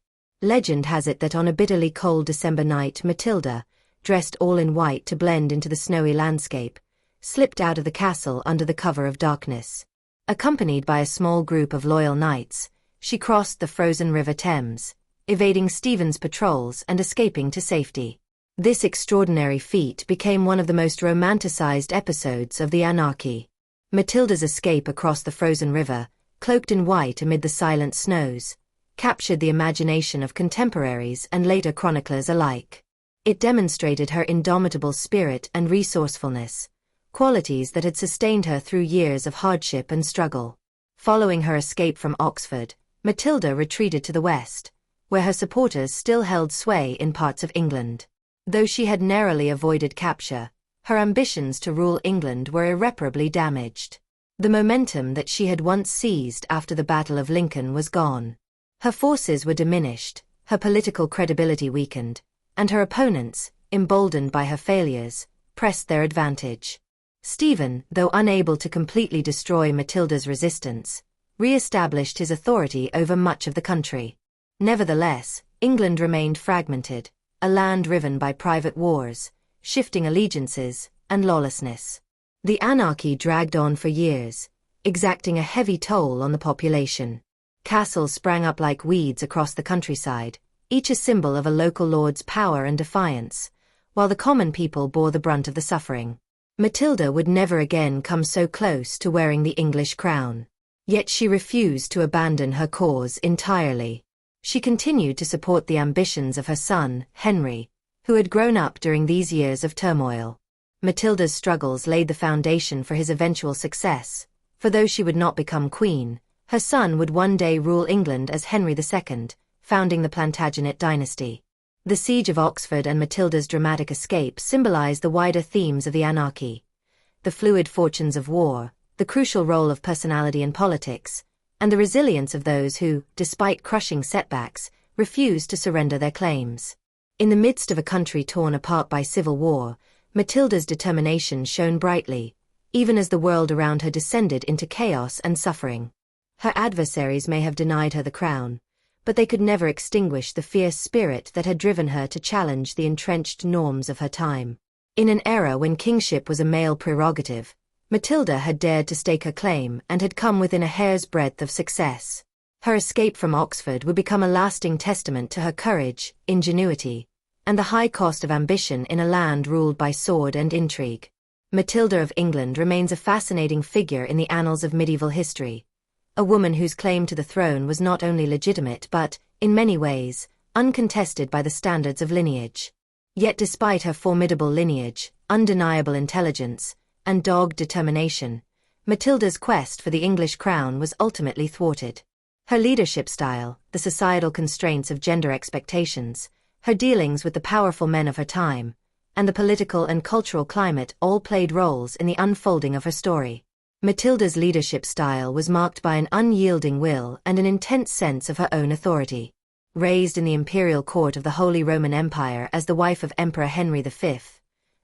Legend has it that on a bitterly cold December night, Matilda, dressed all in white to blend into the snowy landscape, slipped out of the castle under the cover of darkness. Accompanied by a small group of loyal knights, she crossed the frozen River Thames, evading Stephen's patrols and escaping to safety. This extraordinary feat became one of the most romanticized episodes of the Anarchy. Matilda's escape across the frozen river, cloaked in white amid the silent snows, captured the imagination of contemporaries and later chroniclers alike. It demonstrated her indomitable spirit and resourcefulness, qualities that had sustained her through years of hardship and struggle. Following her escape from Oxford, Matilda retreated to the west, where her supporters still held sway in parts of England. Though she had narrowly avoided capture, her ambitions to rule England were irreparably damaged. The momentum that she had once seized after the Battle of Lincoln was gone. Her forces were diminished, her political credibility weakened, and her opponents, emboldened by her failures, pressed their advantage. Stephen, though unable to completely destroy Matilda's resistance, re-established his authority over much of the country. Nevertheless, England remained fragmented, a land riven by private wars, shifting allegiances, and lawlessness. The anarchy dragged on for years, exacting a heavy toll on the population. Castles sprang up like weeds across the countryside, each a symbol of a local lord's power and defiance, while the common people bore the brunt of the suffering. Matilda would never again come so close to wearing the English crown. Yet she refused to abandon her cause entirely. She continued to support the ambitions of her son, Henry, who had grown up during these years of turmoil. Matilda's struggles laid the foundation for his eventual success, for though she would not become queen, her son would one day rule England as Henry II, founding the Plantagenet dynasty. The siege of Oxford and Matilda's dramatic escape symbolized the wider themes of the anarchy: the fluid fortunes of war, the crucial role of personality in politics, and the resilience of those who, despite crushing setbacks, refused to surrender their claims. In the midst of a country torn apart by civil war, Matilda's determination shone brightly, even as the world around her descended into chaos and suffering. Her adversaries may have denied her the crown, but they could never extinguish the fierce spirit that had driven her to challenge the entrenched norms of her time. In an era when kingship was a male prerogative, Matilda had dared to stake her claim and had come within a hair's breadth of success. Her escape from Oxford would become a lasting testament to her courage, ingenuity, and the high cost of ambition in a land ruled by sword and intrigue. Matilda of England remains a fascinating figure in the annals of medieval history, a woman whose claim to the throne was not only legitimate but, in many ways, uncontested by the standards of lineage. Yet despite her formidable lineage, undeniable intelligence, and dogged determination, Matilda's quest for the English crown was ultimately thwarted. Her leadership style, the societal constraints of gender expectations, her dealings with the powerful men of her time, and the political and cultural climate all played roles in the unfolding of her story. Matilda's leadership style was marked by an unyielding will and an intense sense of her own authority. Raised in the imperial court of the Holy Roman Empire as the wife of Emperor Henry V,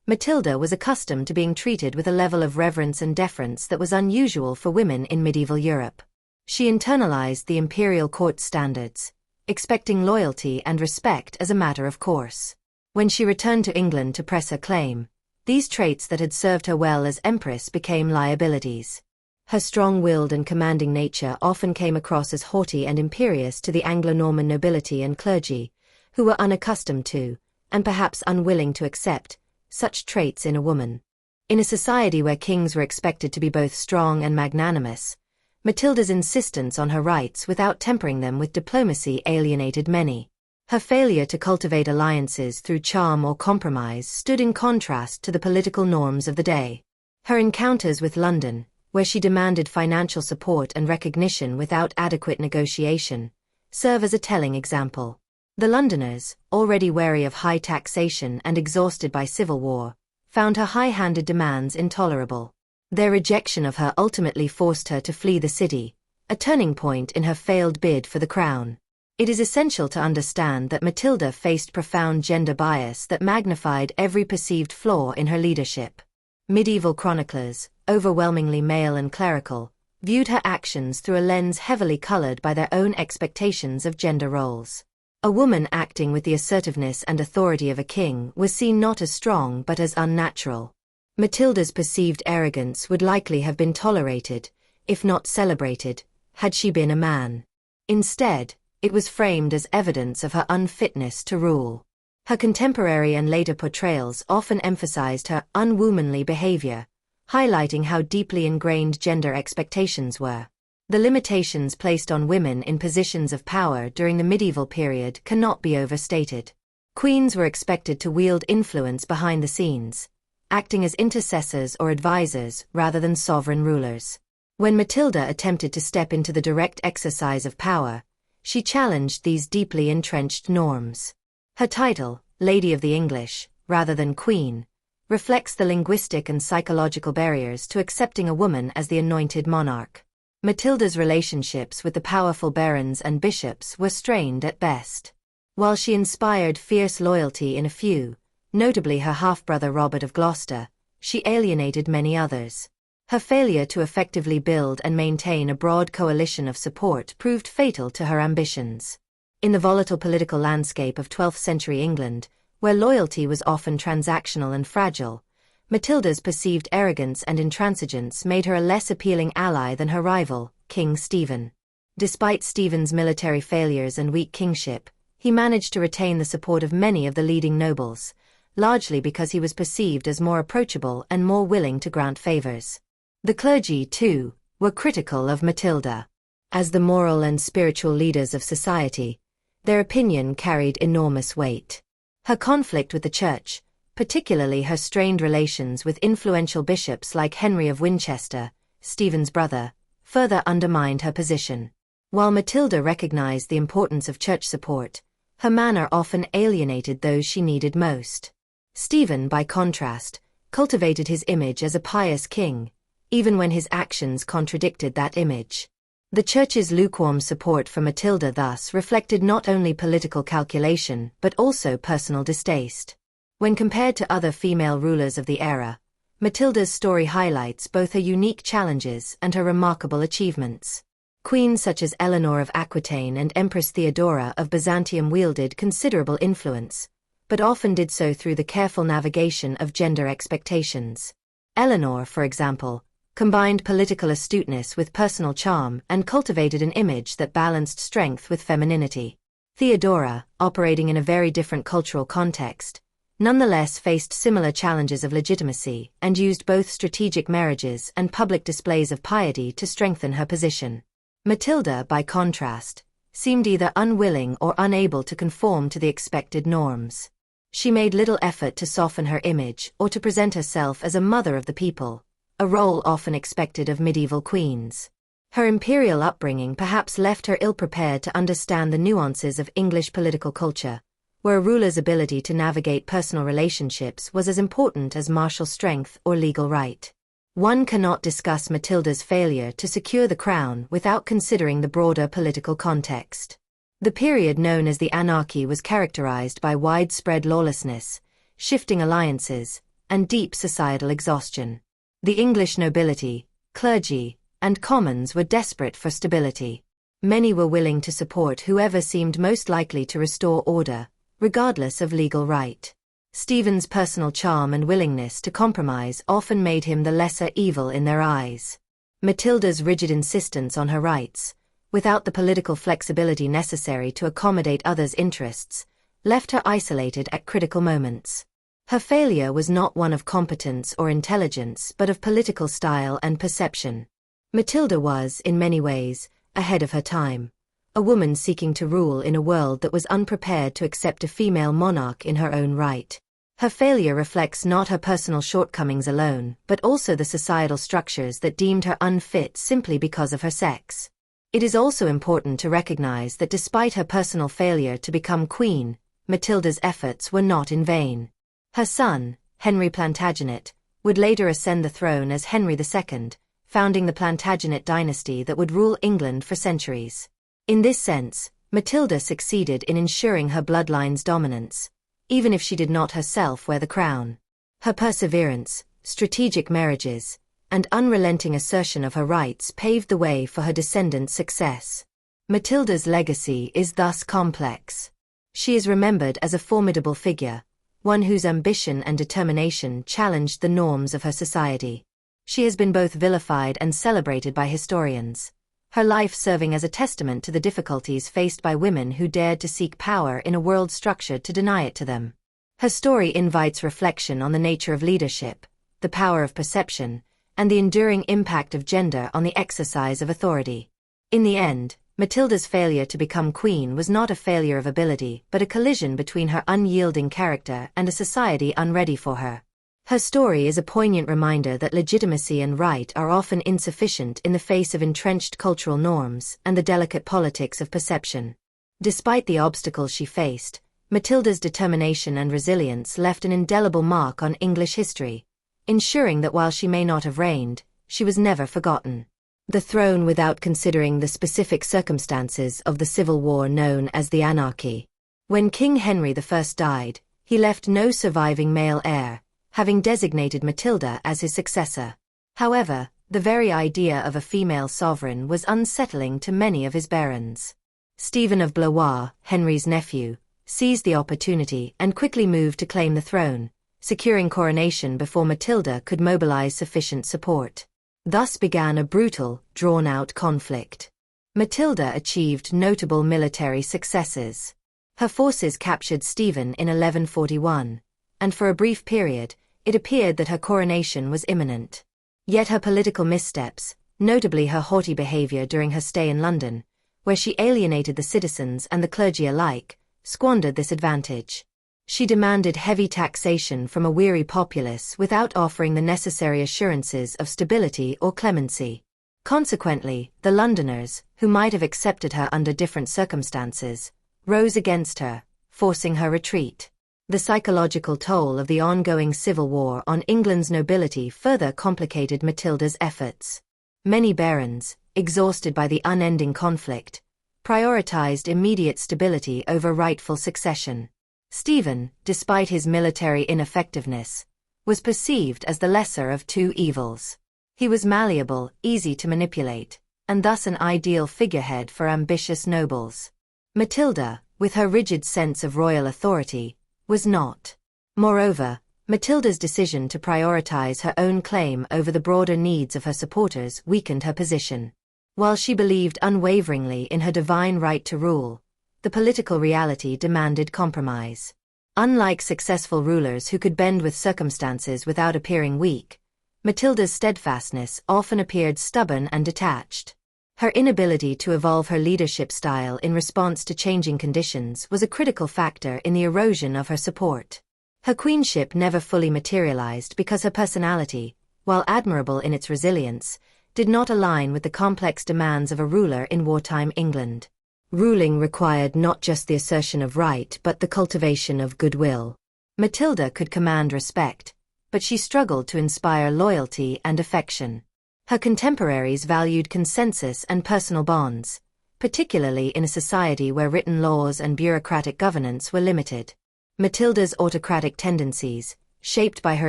Matilda was accustomed to being treated with a level of reverence and deference that was unusual for women in medieval Europe. She internalized the imperial court standards, expecting loyalty and respect as a matter of course. When she returned to England to press her claim, these traits that had served her well as empress became liabilities. Her strong-willed and commanding nature often came across as haughty and imperious to the Anglo-Norman nobility and clergy, who were unaccustomed to, and perhaps unwilling to accept, such traits in a woman. In a society where kings were expected to be both strong and magnanimous, Matilda's insistence on her rights without tempering them with diplomacy alienated many. Her failure to cultivate alliances through charm or compromise stood in contrast to the political norms of the day. Her encounters with London, where she demanded financial support and recognition without adequate negotiation, serve as a telling example. The Londoners, already wary of high taxation and exhausted by civil war, found her high-handed demands intolerable. Their rejection of her ultimately forced her to flee the city, a turning point in her failed bid for the crown. It is essential to understand that Matilda faced profound gender bias that magnified every perceived flaw in her leadership. Medieval chroniclers, overwhelmingly male and clerical, viewed her actions through a lens heavily colored by their own expectations of gender roles. A woman acting with the assertiveness and authority of a king was seen not as strong but as unnatural. Matilda's perceived arrogance would likely have been tolerated, if not celebrated, had she been a man. Instead, it was framed as evidence of her unfitness to rule. Her contemporary and later portrayals often emphasized her unwomanly behavior, highlighting how deeply ingrained gender expectations were. The limitations placed on women in positions of power during the medieval period cannot be overstated. Queens were expected to wield influence behind the scenes, acting as intercessors or advisors rather than sovereign rulers. When Matilda attempted to step into the direct exercise of power, she challenged these deeply entrenched norms. Her title, Lady of the English, rather than Queen, reflects the linguistic and psychological barriers to accepting a woman as the anointed monarch. Matilda's relationships with the powerful barons and bishops were strained at best. While she inspired fierce loyalty in a few, notably her half-brother Robert of Gloucester, she alienated many others. Her failure to effectively build and maintain a broad coalition of support proved fatal to her ambitions. In the volatile political landscape of 12th century England, where loyalty was often transactional and fragile, Matilda's perceived arrogance and intransigence made her a less appealing ally than her rival, King Stephen. Despite Stephen's military failures and weak kingship, he managed to retain the support of many of the leading nobles, largely because he was perceived as more approachable and more willing to grant favors. The clergy, too, were critical of Matilda. As the moral and spiritual leaders of society, their opinion carried enormous weight. Her conflict with the Church, particularly her strained relations with influential bishops like Henry of Winchester, Stephen's brother, further undermined her position. While Matilda recognized the importance of church support, her manner often alienated those she needed most. Stephen, by contrast, cultivated his image as a pious king, even when his actions contradicted that image. The Church's lukewarm support for Matilda thus reflected not only political calculation but also personal distaste. When compared to other female rulers of the era, Matilda's story highlights both her unique challenges and her remarkable achievements. Queens such as Eleanor of Aquitaine and Empress Theodora of Byzantium wielded considerable influence, but often did so through the careful navigation of gender expectations. Eleanor, for example, combined political astuteness with personal charm and cultivated an image that balanced strength with femininity. Theodora, operating in a very different cultural context, nonetheless faced similar challenges of legitimacy and used both strategic marriages and public displays of piety to strengthen her position. Matilda, by contrast, seemed either unwilling or unable to conform to the expected norms. She made little effort to soften her image or to present herself as a mother of the people, a role often expected of medieval queens. Her imperial upbringing perhaps left her ill-prepared to understand the nuances of English political culture, where a ruler's ability to navigate personal relationships was as important as martial strength or legal right. One cannot discuss Matilda's failure to secure the crown without considering the broader political context. The period known as the Anarchy was characterized by widespread lawlessness, shifting alliances, and deep societal exhaustion. The English nobility, clergy, and commons were desperate for stability. Many were willing to support whoever seemed most likely to restore order, regardless of legal right. Stephen's personal charm and willingness to compromise often made him the lesser evil in their eyes. Matilda's rigid insistence on her rights, without the political flexibility necessary to accommodate others' interests, left her isolated at critical moments. Her failure was not one of competence or intelligence but of political style and perception. Matilda was, in many ways, ahead of her time, a woman seeking to rule in a world that was unprepared to accept a female monarch in her own right. Her failure reflects not her personal shortcomings alone, but also the societal structures that deemed her unfit simply because of her sex. It is also important to recognize that despite her personal failure to become queen, Matilda's efforts were not in vain. Her son, Henry Plantagenet, would later ascend the throne as Henry II, founding the Plantagenet dynasty that would rule England for centuries. In this sense, Matilda succeeded in ensuring her bloodline's dominance, even if she did not herself wear the crown. Her perseverance, strategic marriages, and unrelenting assertion of her rights paved the way for her descendants' success. Matilda's legacy is thus complex. She is remembered as a formidable figure, one whose ambition and determination challenged the norms of her society. She has been both vilified and celebrated by historians, her life serving as a testament to the difficulties faced by women who dared to seek power in a world structured to deny it to them. Her story invites reflection on the nature of leadership, the power of perception, and the enduring impact of gender on the exercise of authority. In the end, Matilda's failure to become queen was not a failure of ability but a collision between her unyielding character and a society unready for her. Her story is a poignant reminder that legitimacy and right are often insufficient in the face of entrenched cultural norms and the delicate politics of perception. Despite the obstacles she faced, Matilda's determination and resilience left an indelible mark on English history, ensuring that while she may not have reigned, she was never forgotten. The throne without considering the specific circumstances of the civil war known as the Anarchy. When King Henry I died, he left no surviving male heir, having designated Matilda as his successor. However, the very idea of a female sovereign was unsettling to many of his barons. Stephen of Blois, Henry's nephew, seized the opportunity and quickly moved to claim the throne, securing coronation before Matilda could mobilize sufficient support. Thus began a brutal, drawn-out conflict. Matilda achieved notable military successes. Her forces captured Stephen in 1141, and for a brief period, it appeared that her coronation was imminent. Yet her political missteps, notably her haughty behavior during her stay in London, where she alienated the citizens and the clergy alike, squandered this advantage. She demanded heavy taxation from a weary populace without offering the necessary assurances of stability or clemency. Consequently, the Londoners, who might have accepted her under different circumstances, rose against her, forcing her retreat. The psychological toll of the ongoing civil war on England's nobility further complicated Matilda's efforts. Many barons, exhausted by the unending conflict, prioritized immediate stability over rightful succession. Stephen, despite his military ineffectiveness, was perceived as the lesser of two evils. He was malleable, easy to manipulate, and thus an ideal figurehead for ambitious nobles. Matilda, with her rigid sense of royal authority, was not. Moreover, Matilda's decision to prioritize her own claim over the broader needs of her supporters weakened her position. While she believed unwaveringly in her divine right to rule, the political reality demanded compromise. Unlike successful rulers who could bend with circumstances without appearing weak, Matilda's steadfastness often appeared stubborn and detached. Her inability to evolve her leadership style in response to changing conditions was a critical factor in the erosion of her support. Her queenship never fully materialized because her personality, while admirable in its resilience, did not align with the complex demands of a ruler in wartime England. Ruling required not just the assertion of right but the cultivation of goodwill. Matilda could command respect, but she struggled to inspire loyalty and affection. Her contemporaries valued consensus and personal bonds, particularly in a society where written laws and bureaucratic governance were limited. Matilda's autocratic tendencies, shaped by her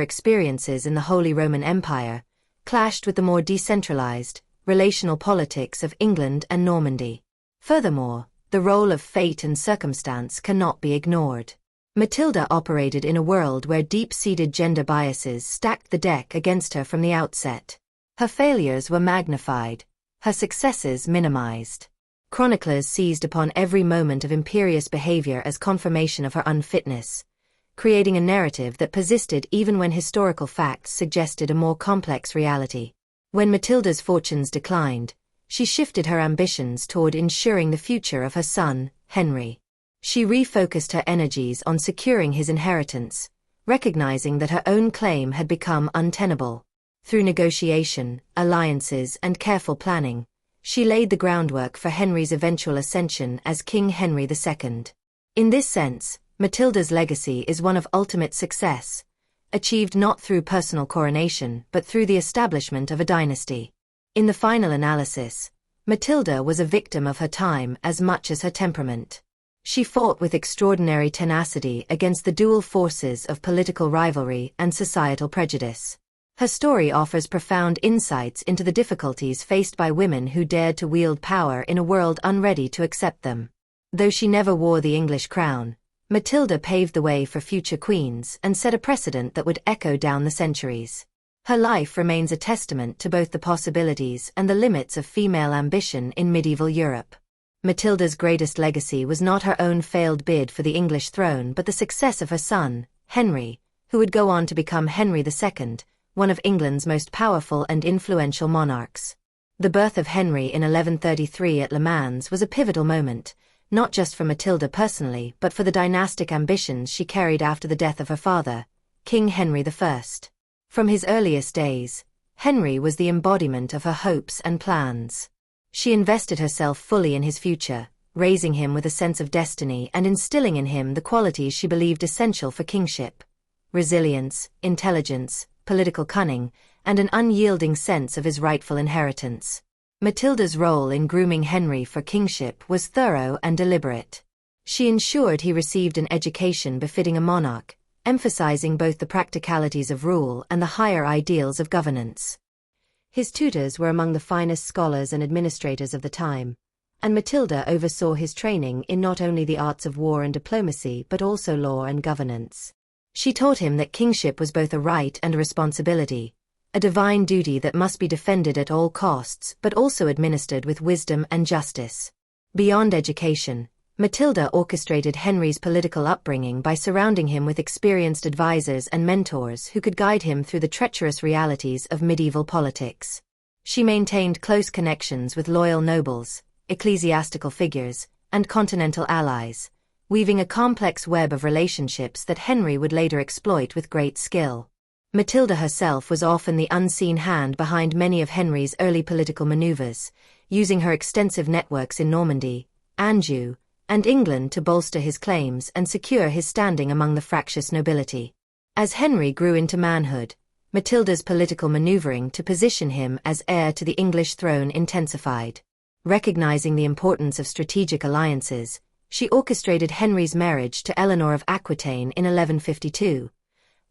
experiences in the Holy Roman Empire, clashed with the more decentralized, relational politics of England and Normandy. Furthermore, the role of fate and circumstance cannot be ignored. Matilda operated in a world where deep-seated gender biases stacked the deck against her from the outset. Her failures were magnified, her successes minimized. Chroniclers seized upon every moment of imperious behavior as confirmation of her unfitness, creating a narrative that persisted even when historical facts suggested a more complex reality. When Matilda's fortunes declined, she shifted her ambitions toward ensuring the future of her son, Henry. She refocused her energies on securing his inheritance, recognizing that her own claim had become untenable. Through negotiation, alliances, and careful planning, she laid the groundwork for Henry's eventual ascension as King Henry II. In this sense, Matilda's legacy is one of ultimate success, achieved not through personal coronation but through the establishment of a dynasty. In the final analysis, Matilda was a victim of her time as much as her temperament. She fought with extraordinary tenacity against the dual forces of political rivalry and societal prejudice. Her story offers profound insights into the difficulties faced by women who dared to wield power in a world unready to accept them. Though she never wore the English crown, Matilda paved the way for future queens and set a precedent that would echo down the centuries. Her life remains a testament to both the possibilities and the limits of female ambition in medieval Europe. Matilda's greatest legacy was not her own failed bid for the English throne but the success of her son, Henry, who would go on to become Henry II, one of England's most powerful and influential monarchs. The birth of Henry in 1133 at Le Mans was a pivotal moment, not just for Matilda personally but for the dynastic ambitions she carried after the death of her father, King Henry I. From his earliest days, Henry was the embodiment of her hopes and plans. She invested herself fully in his future, raising him with a sense of destiny and instilling in him the qualities she believed essential for kingship: resilience, intelligence, political cunning, and an unyielding sense of his rightful inheritance. Matilda's role in grooming Henry for kingship was thorough and deliberate. She ensured he received an education befitting a monarch, emphasizing both the practicalities of rule and the higher ideals of governance. His tutors were among the finest scholars and administrators of the time, and Matilda oversaw his training in not only the arts of war and diplomacy but also law and governance. She taught him that kingship was both a right and a responsibility, a divine duty that must be defended at all costs but also administered with wisdom and justice. Beyond education, Matilda orchestrated Henry's political upbringing by surrounding him with experienced advisors and mentors who could guide him through the treacherous realities of medieval politics. She maintained close connections with loyal nobles, ecclesiastical figures, and continental allies, weaving a complex web of relationships that Henry would later exploit with great skill. Matilda herself was often the unseen hand behind many of Henry's early political maneuvers, using her extensive networks in Normandy, Anjou, and England to bolster his claims and secure his standing among the fractious nobility. As Henry grew into manhood, Matilda's political maneuvering to position him as heir to the English throne intensified. Recognizing the importance of strategic alliances, She orchestrated Henry's marriage to Eleanor of Aquitaine in 1152,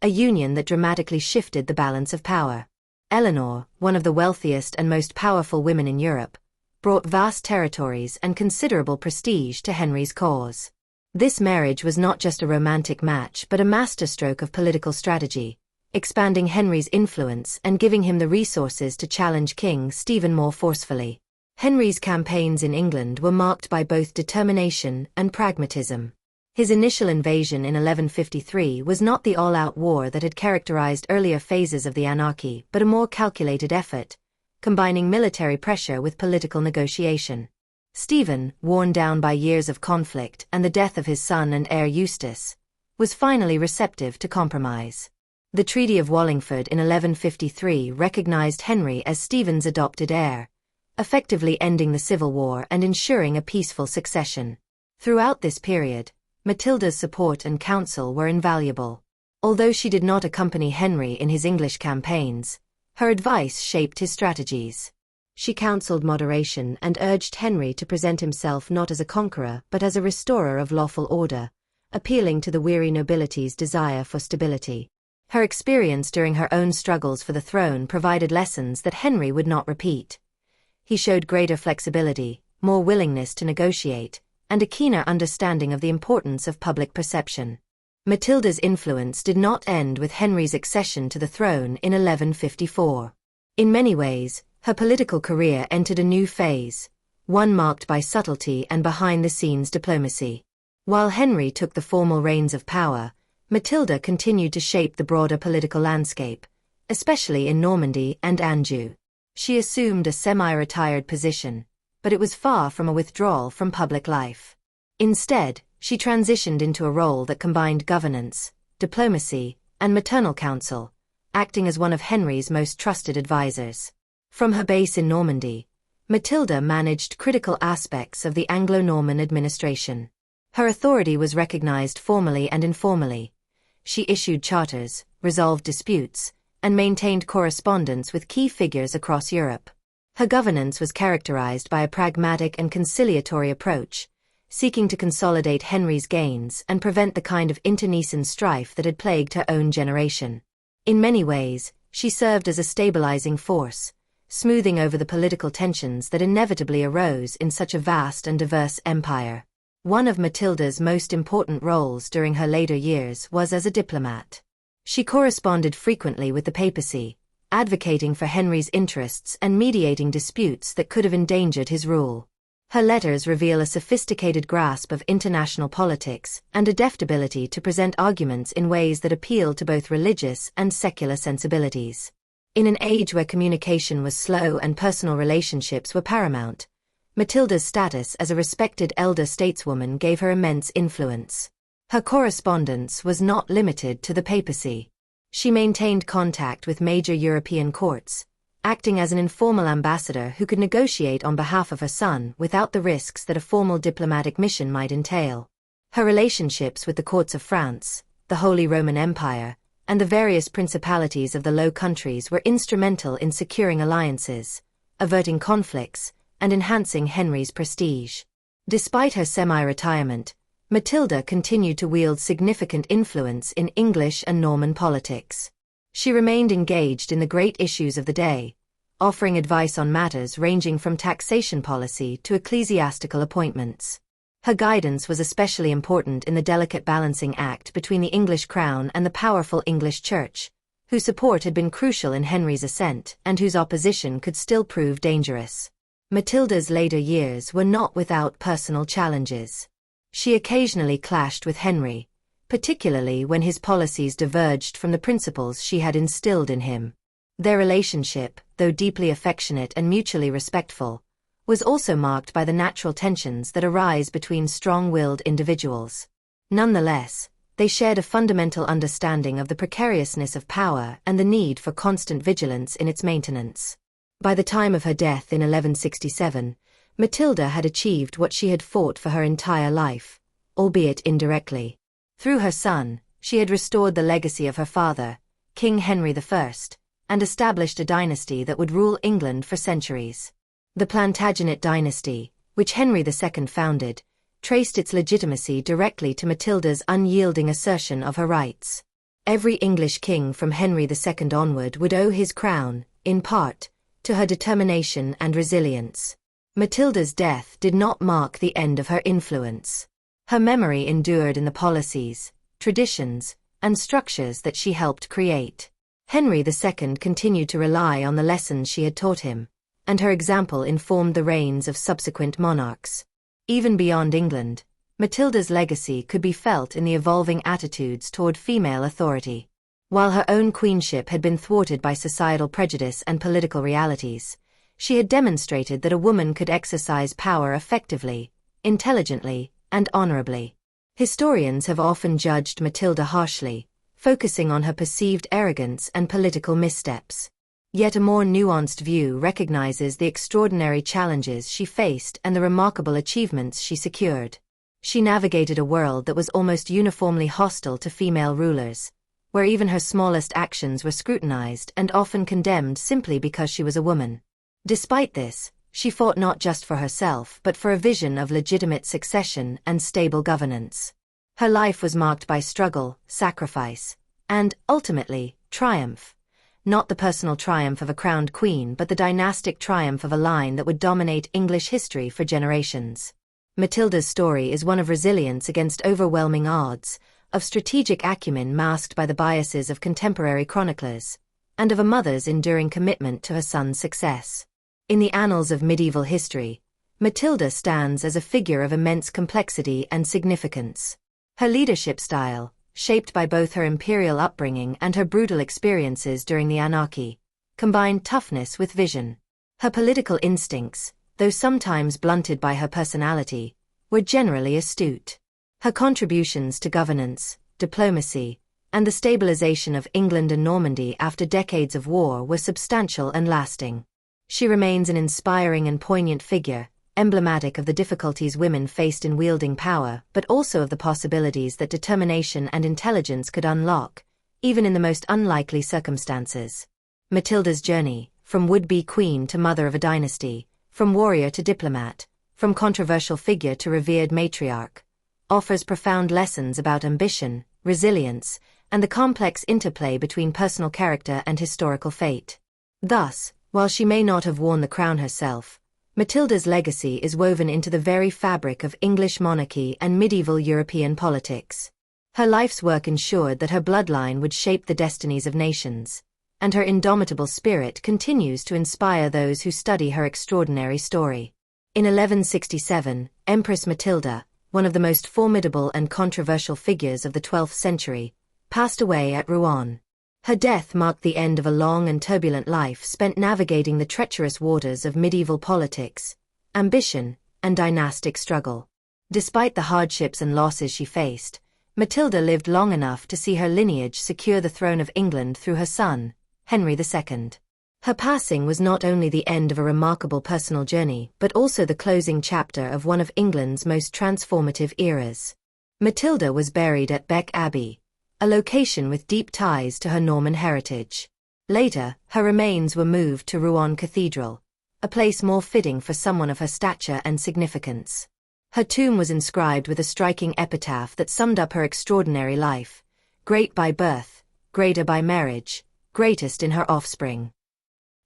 a union that dramatically shifted the balance of power. Eleanor, one of the wealthiest and most powerful women in Europe, brought vast territories and considerable prestige to Henry's cause. This marriage was not just a romantic match but a masterstroke of political strategy, expanding Henry's influence and giving him the resources to challenge King Stephen more forcefully. Henry's campaigns in England were marked by both determination and pragmatism. His initial invasion in 1153 was not the all-out war that had characterized earlier phases of the Anarchy but a more calculated effort, combining military pressure with political negotiation. Stephen, worn down by years of conflict and the death of his son and heir Eustace, was finally receptive to compromise. The Treaty of Wallingford in 1153 recognized Henry as Stephen's adopted heir, effectively ending the civil war and ensuring a peaceful succession. Throughout this period, Matilda's support and counsel were invaluable. Although she did not accompany Henry in his English campaigns, her advice shaped his strategies. She counseled moderation and urged Henry to present himself not as a conqueror but as a restorer of lawful order, appealing to the weary nobility's desire for stability. Her experience during her own struggles for the throne provided lessons that Henry would not repeat. He showed greater flexibility, more willingness to negotiate, and a keener understanding of the importance of public perception. Matilda's influence did not end with Henry's accession to the throne in 1154. In many ways, her political career entered a new phase, one marked by subtlety and behind-the-scenes diplomacy. While Henry took the formal reins of power, Matilda continued to shape the broader political landscape, especially in Normandy and Anjou. She assumed a semi-retired position, but it was far from a withdrawal from public life. Instead, she transitioned into a role that combined governance, diplomacy, and maternal counsel, acting as one of Henry's most trusted advisors. From her base in Normandy, Matilda managed critical aspects of the Anglo-Norman administration. Her authority was recognized formally and informally. She issued charters, resolved disputes, and maintained correspondence with key figures across Europe. Her governance was characterized by a pragmatic and conciliatory approach, seeking to consolidate Henry's gains and prevent the kind of internecine strife that had plagued her own generation. In many ways, she served as a stabilizing force, smoothing over the political tensions that inevitably arose in such a vast and diverse empire. One of Matilda's most important roles during her later years was as a diplomat. She corresponded frequently with the papacy, advocating for Henry's interests and mediating disputes that could have endangered his rule. Her letters reveal a sophisticated grasp of international politics and a deft ability to present arguments in ways that appeal to both religious and secular sensibilities. In an age where communication was slow and personal relationships were paramount, Matilda's status as a respected elder stateswoman gave her immense influence. Her correspondence was not limited to the papacy. She maintained contact with major European courts, acting as an informal ambassador who could negotiate on behalf of her son without the risks that a formal diplomatic mission might entail. Her relationships with the courts of France, the Holy Roman Empire, and the various principalities of the Low Countries were instrumental in securing alliances, averting conflicts, and enhancing Henry's prestige. Despite her semi-retirement, Matilda continued to wield significant influence in English and Norman politics. She remained engaged in the great issues of the day, offering advice on matters ranging from taxation policy to ecclesiastical appointments. Her guidance was especially important in the delicate balancing act between the English crown and the powerful English church, whose support had been crucial in Henry's ascent and whose opposition could still prove dangerous. Matilda's later years were not without personal challenges. She occasionally clashed with Henry, particularly when his policies diverged from the principles she had instilled in him. Their relationship, though deeply affectionate and mutually respectful, was also marked by the natural tensions that arise between strong-willed individuals. Nonetheless, they shared a fundamental understanding of the precariousness of power and the need for constant vigilance in its maintenance. By the time of her death in 1167, Matilda had achieved what she had fought for her entire life, albeit indirectly. Through her son, she had restored the legacy of her father, King Henry I, and established a dynasty that would rule England for centuries. The Plantagenet dynasty, which Henry II founded, traced its legitimacy directly to Matilda's unyielding assertion of her rights. Every English king from Henry II onward would owe his crown, in part, to her determination and resilience. Matilda's death did not mark the end of her influence. Her memory endured in the policies, traditions, and structures that she helped create. Henry II continued to rely on the lessons she had taught him, and her example informed the reigns of subsequent monarchs. Even beyond England, Matilda's legacy could be felt in the evolving attitudes toward female authority. While her own queenship had been thwarted by societal prejudice and political realities, she had demonstrated that a woman could exercise power effectively, intelligently, and honorably. Historians have often judged Matilda harshly, focusing on her perceived arrogance and political missteps. Yet a more nuanced view recognizes the extraordinary challenges she faced and the remarkable achievements she secured. She navigated a world that was almost uniformly hostile to female rulers, where even her smallest actions were scrutinized and often condemned simply because she was a woman. Despite this, she fought not just for herself but for a vision of legitimate succession and stable governance. Her life was marked by struggle, sacrifice, and, ultimately, triumph. Not the personal triumph of a crowned queen but the dynastic triumph of a line that would dominate English history for generations. Matilda's story is one of resilience against overwhelming odds, of strategic acumen masked by the biases of contemporary chroniclers, and of a mother's enduring commitment to her son's success. In the annals of medieval history, Matilda stands as a figure of immense complexity and significance. Her leadership style, shaped by both her imperial upbringing and her brutal experiences during the Anarchy, combined toughness with vision. Her political instincts, though sometimes blunted by her personality, were generally astute. Her contributions to governance, diplomacy, and the stabilization of England and Normandy after decades of war were substantial and lasting. She remains an inspiring and poignant figure, emblematic of the difficulties women faced in wielding power but also of the possibilities that determination and intelligence could unlock, even in the most unlikely circumstances. Matilda's journey, from would-be queen to mother of a dynasty, from warrior to diplomat, from controversial figure to revered matriarch, offers profound lessons about ambition, resilience, and the complex interplay between personal character and historical fate. Thus, while she may not have worn the crown herself, Matilda's legacy is woven into the very fabric of English monarchy and medieval European politics. Her life's work ensured that her bloodline would shape the destinies of nations, and her indomitable spirit continues to inspire those who study her extraordinary story. In 1167, Empress Matilda, one of the most formidable and controversial figures of the 12th century, passed away at Rouen. Her death marked the end of a long and turbulent life spent navigating the treacherous waters of medieval politics, ambition, and dynastic struggle. Despite the hardships and losses she faced, Matilda lived long enough to see her lineage secure the throne of England through her son, Henry II. Her passing was not only the end of a remarkable personal journey but also the closing chapter of one of England's most transformative eras. Matilda was buried at Bec Abbey, a location with deep ties to her Norman heritage. Later, her remains were moved to Rouen Cathedral, a place more fitting for someone of her stature and significance. Her tomb was inscribed with a striking epitaph that summed up her extraordinary life: great by birth, greater by marriage, greatest in her offspring.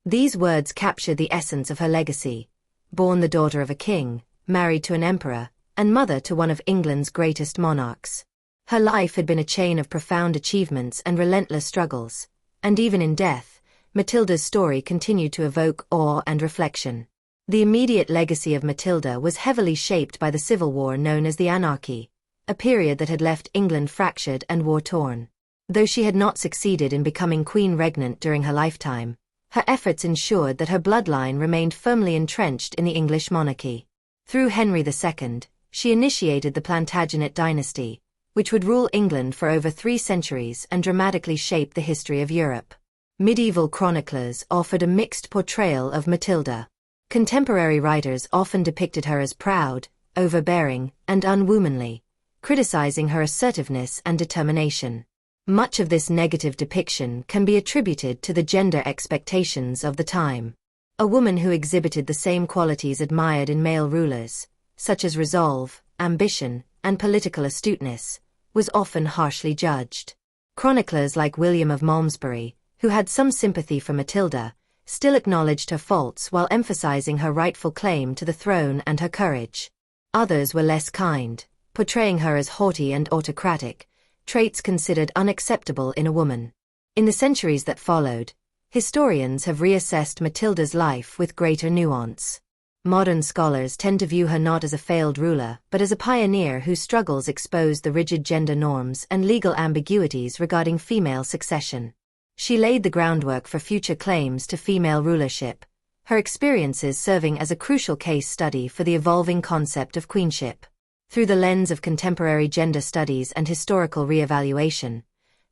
These words capture the essence of her legacy: born the daughter of a king, married to an emperor, and mother to one of England's greatest monarchs. Her life had been a chain of profound achievements and relentless struggles, and even in death, Matilda's story continued to evoke awe and reflection. The immediate legacy of Matilda was heavily shaped by the civil war known as the Anarchy, a period that had left England fractured and war-torn. Though she had not succeeded in becoming queen regnant during her lifetime, her efforts ensured that her bloodline remained firmly entrenched in the English monarchy. Through Henry II, she initiated the Plantagenet dynasty, which would rule England for over 3 centuries and dramatically shape the history of Europe. Medieval chroniclers offered a mixed portrayal of Matilda. Contemporary writers often depicted her as proud, overbearing, and unwomanly, criticizing her assertiveness and determination. Much of this negative depiction can be attributed to the gender expectations of the time. A woman who exhibited the same qualities admired in male rulers, such as resolve, ambition, and political astuteness, was often harshly judged. Chroniclers like William of Malmesbury, who had some sympathy for Matilda, still acknowledged her faults while emphasizing her rightful claim to the throne and her courage. Others were less kind, portraying her as haughty and autocratic, traits considered unacceptable in a woman. In the centuries that followed, historians have reassessed Matilda's life with greater nuance. Modern scholars tend to view her not as a failed ruler but as a pioneer whose struggles exposed the rigid gender norms and legal ambiguities regarding female succession. She laid the groundwork for future claims to female rulership, her experiences serving as a crucial case study for the evolving concept of queenship. Through the lens of contemporary gender studies and historical re-evaluation,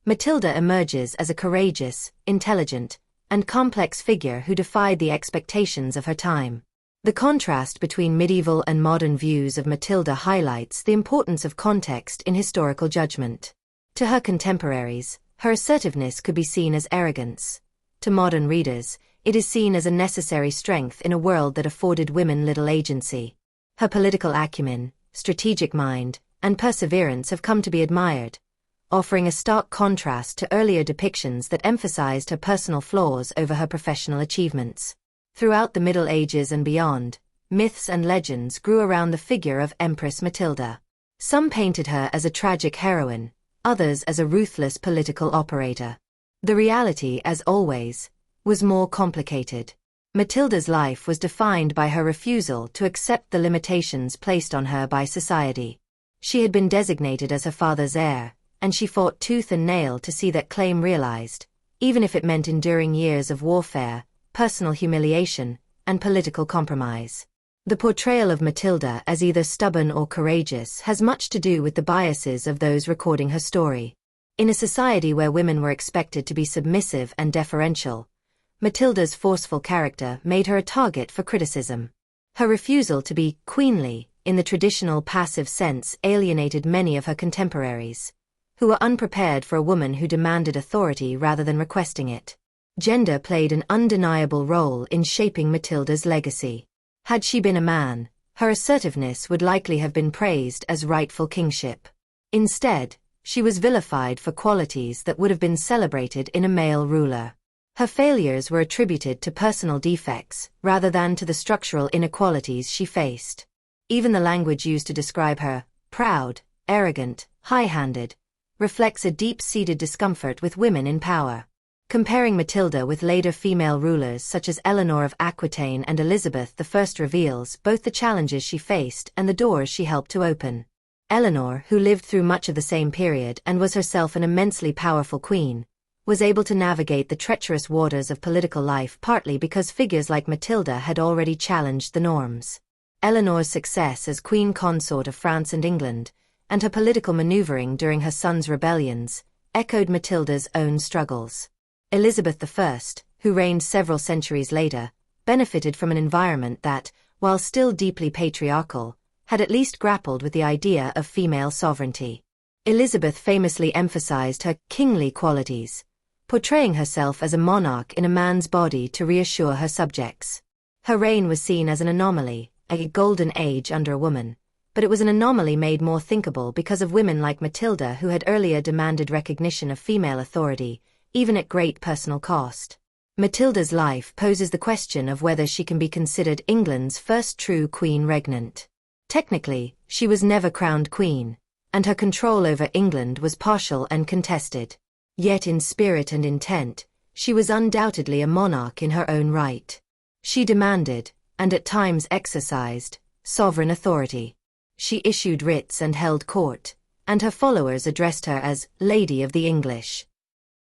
Matilda emerges as a courageous, intelligent, and complex figure who defied the expectations of her time. The contrast between medieval and modern views of Matilda highlights the importance of context in historical judgment. To her contemporaries, her assertiveness could be seen as arrogance. To modern readers, it is seen as a necessary strength in a world that afforded women little agency. Her political acumen, strategic mind, and perseverance have come to be admired, offering a stark contrast to earlier depictions that emphasized her personal flaws over her professional achievements. Throughout the Middle Ages and beyond, myths and legends grew around the figure of Empress Matilda. Some painted her as a tragic heroine, others as a ruthless political operator. The reality, as always, was more complicated. Matilda's life was defined by her refusal to accept the limitations placed on her by society. She had been designated as her father's heir, and she fought tooth and nail to see that claim realized, even if it meant enduring years of warfare, personal humiliation, and political compromise. The portrayal of Matilda as either stubborn or courageous has much to do with the biases of those recording her story. In a society where women were expected to be submissive and deferential, Matilda's forceful character made her a target for criticism. Her refusal to be queenly, in the traditional passive sense, alienated many of her contemporaries, who were unprepared for a woman who demanded authority rather than requesting it. Gender played an undeniable role in shaping Matilda's legacy. Had she been a man, her assertiveness would likely have been praised as rightful kingship. Instead, she was vilified for qualities that would have been celebrated in a male ruler. Her failures were attributed to personal defects rather than to the structural inequalities she faced. Even the language used to describe her, proud, arrogant, high-handed, reflects a deep-seated discomfort with women in power. Comparing Matilda with later female rulers such as Eleanor of Aquitaine and Elizabeth I reveals both the challenges she faced and the doors she helped to open. Eleanor, who lived through much of the same period and was herself an immensely powerful queen, was able to navigate the treacherous waters of political life partly because figures like Matilda had already challenged the norms. Eleanor's success as queen consort of France and England, and her political maneuvering during her son's rebellions, echoed Matilda's own struggles. Elizabeth I, who reigned several centuries later, benefited from an environment that, while still deeply patriarchal, had at least grappled with the idea of female sovereignty. Elizabeth famously emphasized her kingly qualities, portraying herself as a monarch in a man's body to reassure her subjects. Her reign was seen as an anomaly, a golden age under a woman, but it was an anomaly made more thinkable because of women like Matilda who had earlier demanded recognition of female authority, even at great personal cost. Matilda's life poses the question of whether she can be considered England's first true queen regnant. Technically, she was never crowned queen, and her control over England was partial and contested. Yet in spirit and intent, she was undoubtedly a monarch in her own right. She demanded, and at times exercised, sovereign authority. She issued writs and held court, and her followers addressed her as Lady of the English.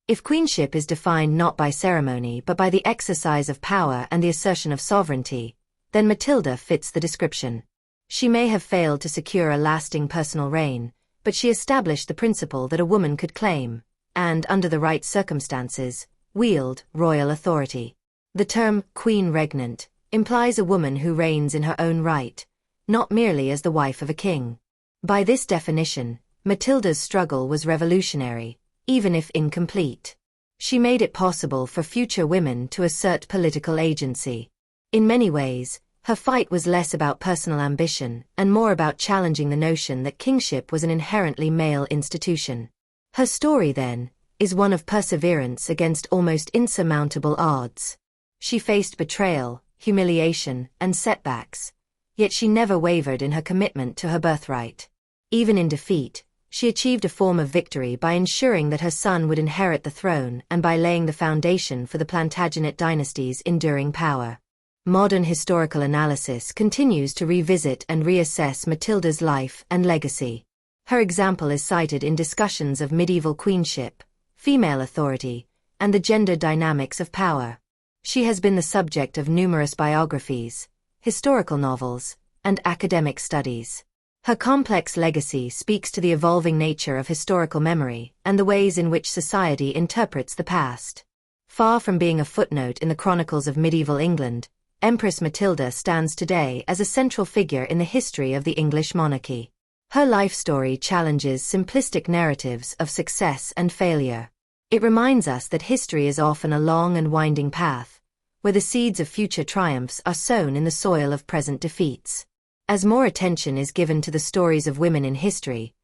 If queenship is defined not by ceremony but by the exercise of power and the assertion of sovereignty, then Matilda fits the description. She may have failed to secure a lasting personal reign, but she established the principle that a woman could claim, and under the right circumstances, wield royal authority. The term queen regnant implies a woman who reigns in her own right, not merely as the wife of a king. By this definition, Matilda's struggle was revolutionary, even if incomplete. She made it possible for future women to assert political agency. In many ways, Her fight was less about personal ambition and more about challenging the notion that kingship was an inherently male institution. Her story, then, is one of perseverance against almost insurmountable odds. She faced betrayal, humiliation, and setbacks, yet she never wavered in her commitment to her birthright. Even in defeat, she achieved a form of victory by ensuring that her son would inherit the throne and by laying the foundation for the Plantagenet dynasty's enduring power. Modern historical analysis continues to revisit and reassess Matilda's life and legacy. Her example is cited in discussions of medieval queenship, female authority, and the gender dynamics of power. She has been the subject of numerous biographies, historical novels, and academic studies. Her complex legacy speaks to the evolving nature of historical memory and the ways in which society interprets the past. Far from being a footnote in the chronicles of medieval England, Empress Matilda stands today as a central figure in the history of the English monarchy. Her life story challenges simplistic narratives of success and failure. It reminds us that history is often a long and winding path, where the seeds of future triumphs are sown in the soil of present defeats. As more attention is given to the stories of women in history,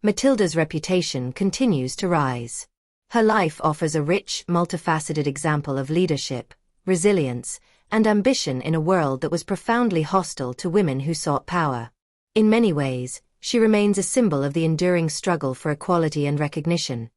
Matilda's reputation continues to rise. Her life offers a rich, multifaceted example of leadership, resilience, and ambition in a world that was profoundly hostile to women who sought power. In many ways, she remains a symbol of the enduring struggle for equality and recognition,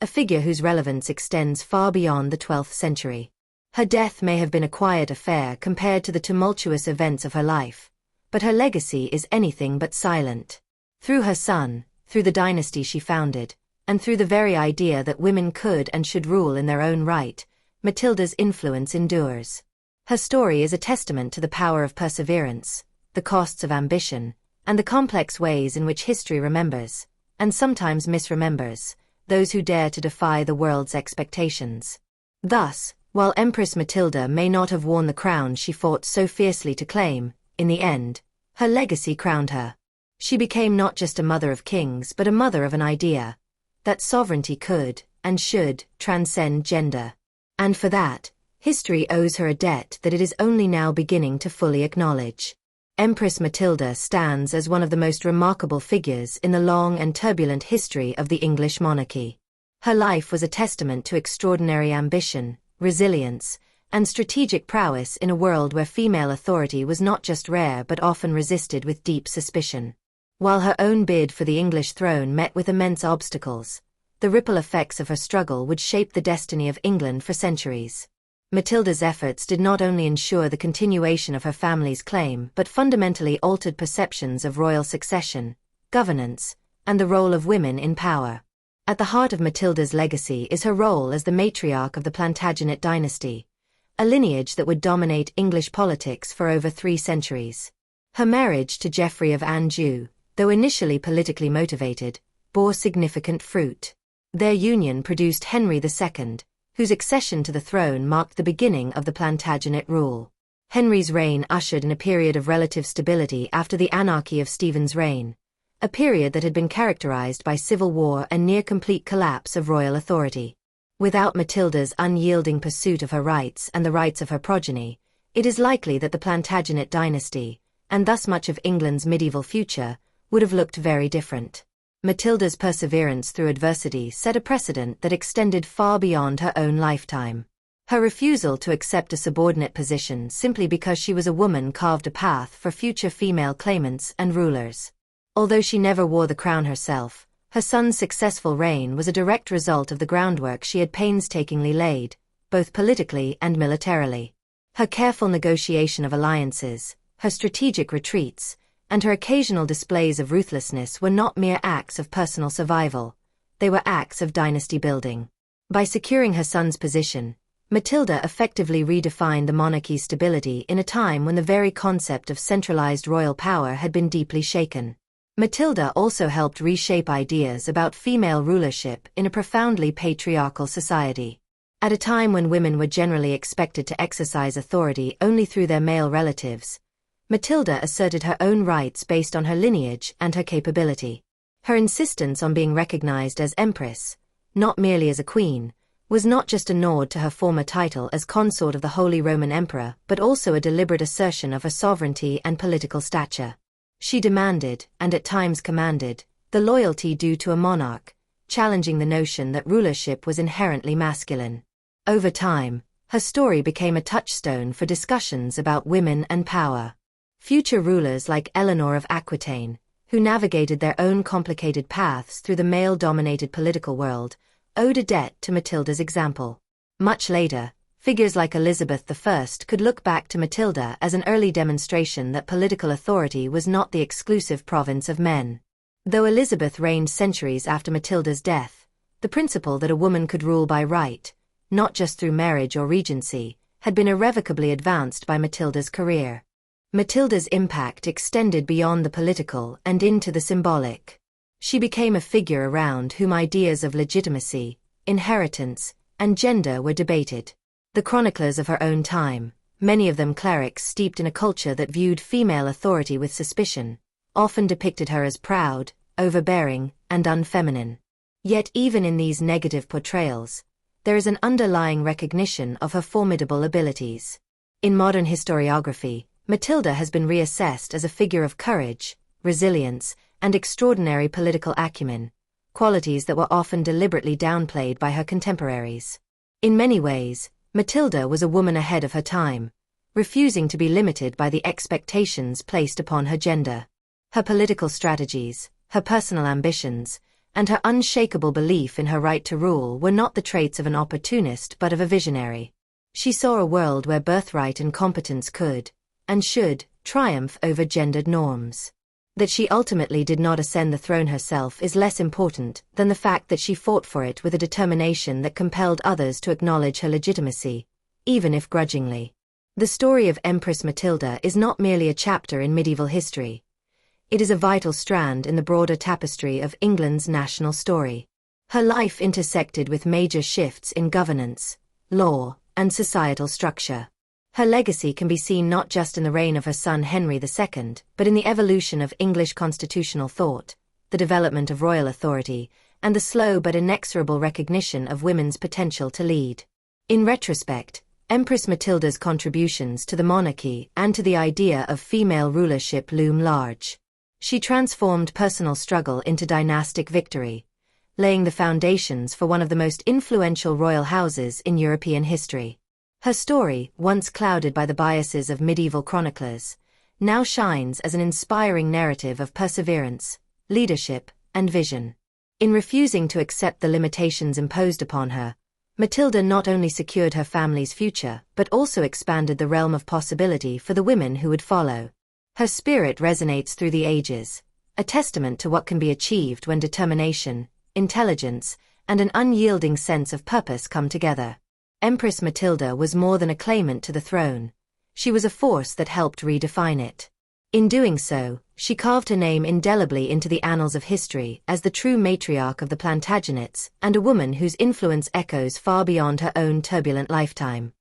a figure whose relevance extends far beyond the 12th century. Her death may have been a quiet affair compared to the tumultuous events of her life, but her legacy is anything but silent. Through her son, through the dynasty she founded, and through the very idea that women could and should rule in their own right, Matilda's influence endures. Her story is a testament to the power of perseverance, the costs of ambition, and the complex ways in which history remembers, and sometimes misremembers, those who dare to defy the world's expectations. Thus, while Empress Matilda may not have worn the crown she fought so fiercely to claim, in the end, her legacy crowned her. She became not just a mother of kings but a mother of an idea, that sovereignty could, and should, transcend gender. And for that, history owes her a debt that it is only now beginning to fully acknowledge. Empress Matilda stands as one of the most remarkable figures in the long and turbulent history of the English monarchy. Her life was a testament to extraordinary ambition, resilience, and strategic prowess in a world where female authority was not just rare but often resisted with deep suspicion. While her own bid for the English throne met with immense obstacles, the ripple effects of her struggle would shape the destiny of England for centuries. Matilda's efforts did not only ensure the continuation of her family's claim but fundamentally altered perceptions of royal succession, governance, and the role of women in power. At the heart of Matilda's legacy is her role as the matriarch of the Plantagenet dynasty, a lineage that would dominate English politics for over 3 centuries. Her marriage to Geoffrey of Anjou, though initially politically motivated, bore significant fruit. Their union produced Henry II, whose accession to the throne marked the beginning of the Plantagenet rule. Henry's reign ushered in a period of relative stability after the Anarchy of Stephen's reign, a period that had been characterized by civil war and near-complete collapse of royal authority. Without Matilda's unyielding pursuit of her rights and the rights of her progeny, it is likely that the Plantagenet dynasty, and thus much of England's medieval future, would have looked very different. Matilda's perseverance through adversity set a precedent that extended far beyond her own lifetime. Her refusal to accept a subordinate position simply because she was a woman carved a path for future female claimants and rulers. Although she never wore the crown herself, her son's successful reign was a direct result of the groundwork she had painstakingly laid, both politically and militarily. Her careful negotiation of alliances, her strategic retreats, and her occasional displays of ruthlessness were not mere acts of personal survival, they were acts of dynasty building. By securing her son's position, Matilda effectively redefined the monarchy's stability in a time when the very concept of centralized royal power had been deeply shaken. Matilda also helped reshape ideas about female rulership in a profoundly patriarchal society. At a time when women were generally expected to exercise authority only through their male relatives, Matilda asserted her own rights based on her lineage and her capability. Her insistence on being recognized as empress, not merely as a queen, was not just a nod to her former title as consort of the Holy Roman Emperor but also a deliberate assertion of her sovereignty and political stature. She demanded, and at times commanded, the loyalty due to a monarch, challenging the notion that rulership was inherently masculine. Over time, her story became a touchstone for discussions about women and power. Future rulers like Eleanor of Aquitaine, who navigated their own complicated paths through the male-dominated political world, owed a debt to Matilda's example. Much later, figures like Elizabeth I could look back to Matilda as an early demonstration that political authority was not the exclusive province of men. Though Elizabeth reigned centuries after Matilda's death, the principle that a woman could rule by right, not just through marriage or regency, had been irrevocably advanced by Matilda's career. Matilda's impact extended beyond the political and into the symbolic. She became a figure around whom ideas of legitimacy, inheritance, and gender were debated. The chroniclers of her own time, many of them clerics steeped in a culture that viewed female authority with suspicion, often depicted her as proud, overbearing, and unfeminine. Yet even in these negative portrayals, there is an underlying recognition of her formidable abilities. In modern historiography, Matilda has been reassessed as a figure of courage, resilience, and extraordinary political acumen, qualities that were often deliberately downplayed by her contemporaries. In many ways, Matilda was a woman ahead of her time, refusing to be limited by the expectations placed upon her gender. Her political strategies, her personal ambitions, and her unshakable belief in her right to rule were not the traits of an opportunist but of a visionary. She saw a world where birthright and competence could, and should, triumph over gendered norms. That she ultimately did not ascend the throne herself is less important than the fact that she fought for it with a determination that compelled others to acknowledge her legitimacy, even if grudgingly. The story of Empress Matilda is not merely a chapter in medieval history. It is a vital strand in the broader tapestry of England's national story. Her life intersected with major shifts in governance, law, and societal structure. Her legacy can be seen not just in the reign of her son Henry II, but in the evolution of English constitutional thought, the development of royal authority, and the slow but inexorable recognition of women's potential to lead. In retrospect, Empress Matilda's contributions to the monarchy and to the idea of female rulership loom large. She transformed personal struggle into dynastic victory, laying the foundations for one of the most influential royal houses in European history. Her story, once clouded by the biases of medieval chroniclers, now shines as an inspiring narrative of perseverance, leadership, and vision. In refusing to accept the limitations imposed upon her, Matilda not only secured her family's future but also expanded the realm of possibility for the women who would follow. Her spirit resonates through the ages, a testament to what can be achieved when determination, intelligence, and an unyielding sense of purpose come together. Empress Matilda was more than a claimant to the throne. She was a force that helped redefine it. In doing so, she carved her name indelibly into the annals of history as the true matriarch of the Plantagenets and a woman whose influence echoes far beyond her own turbulent lifetime.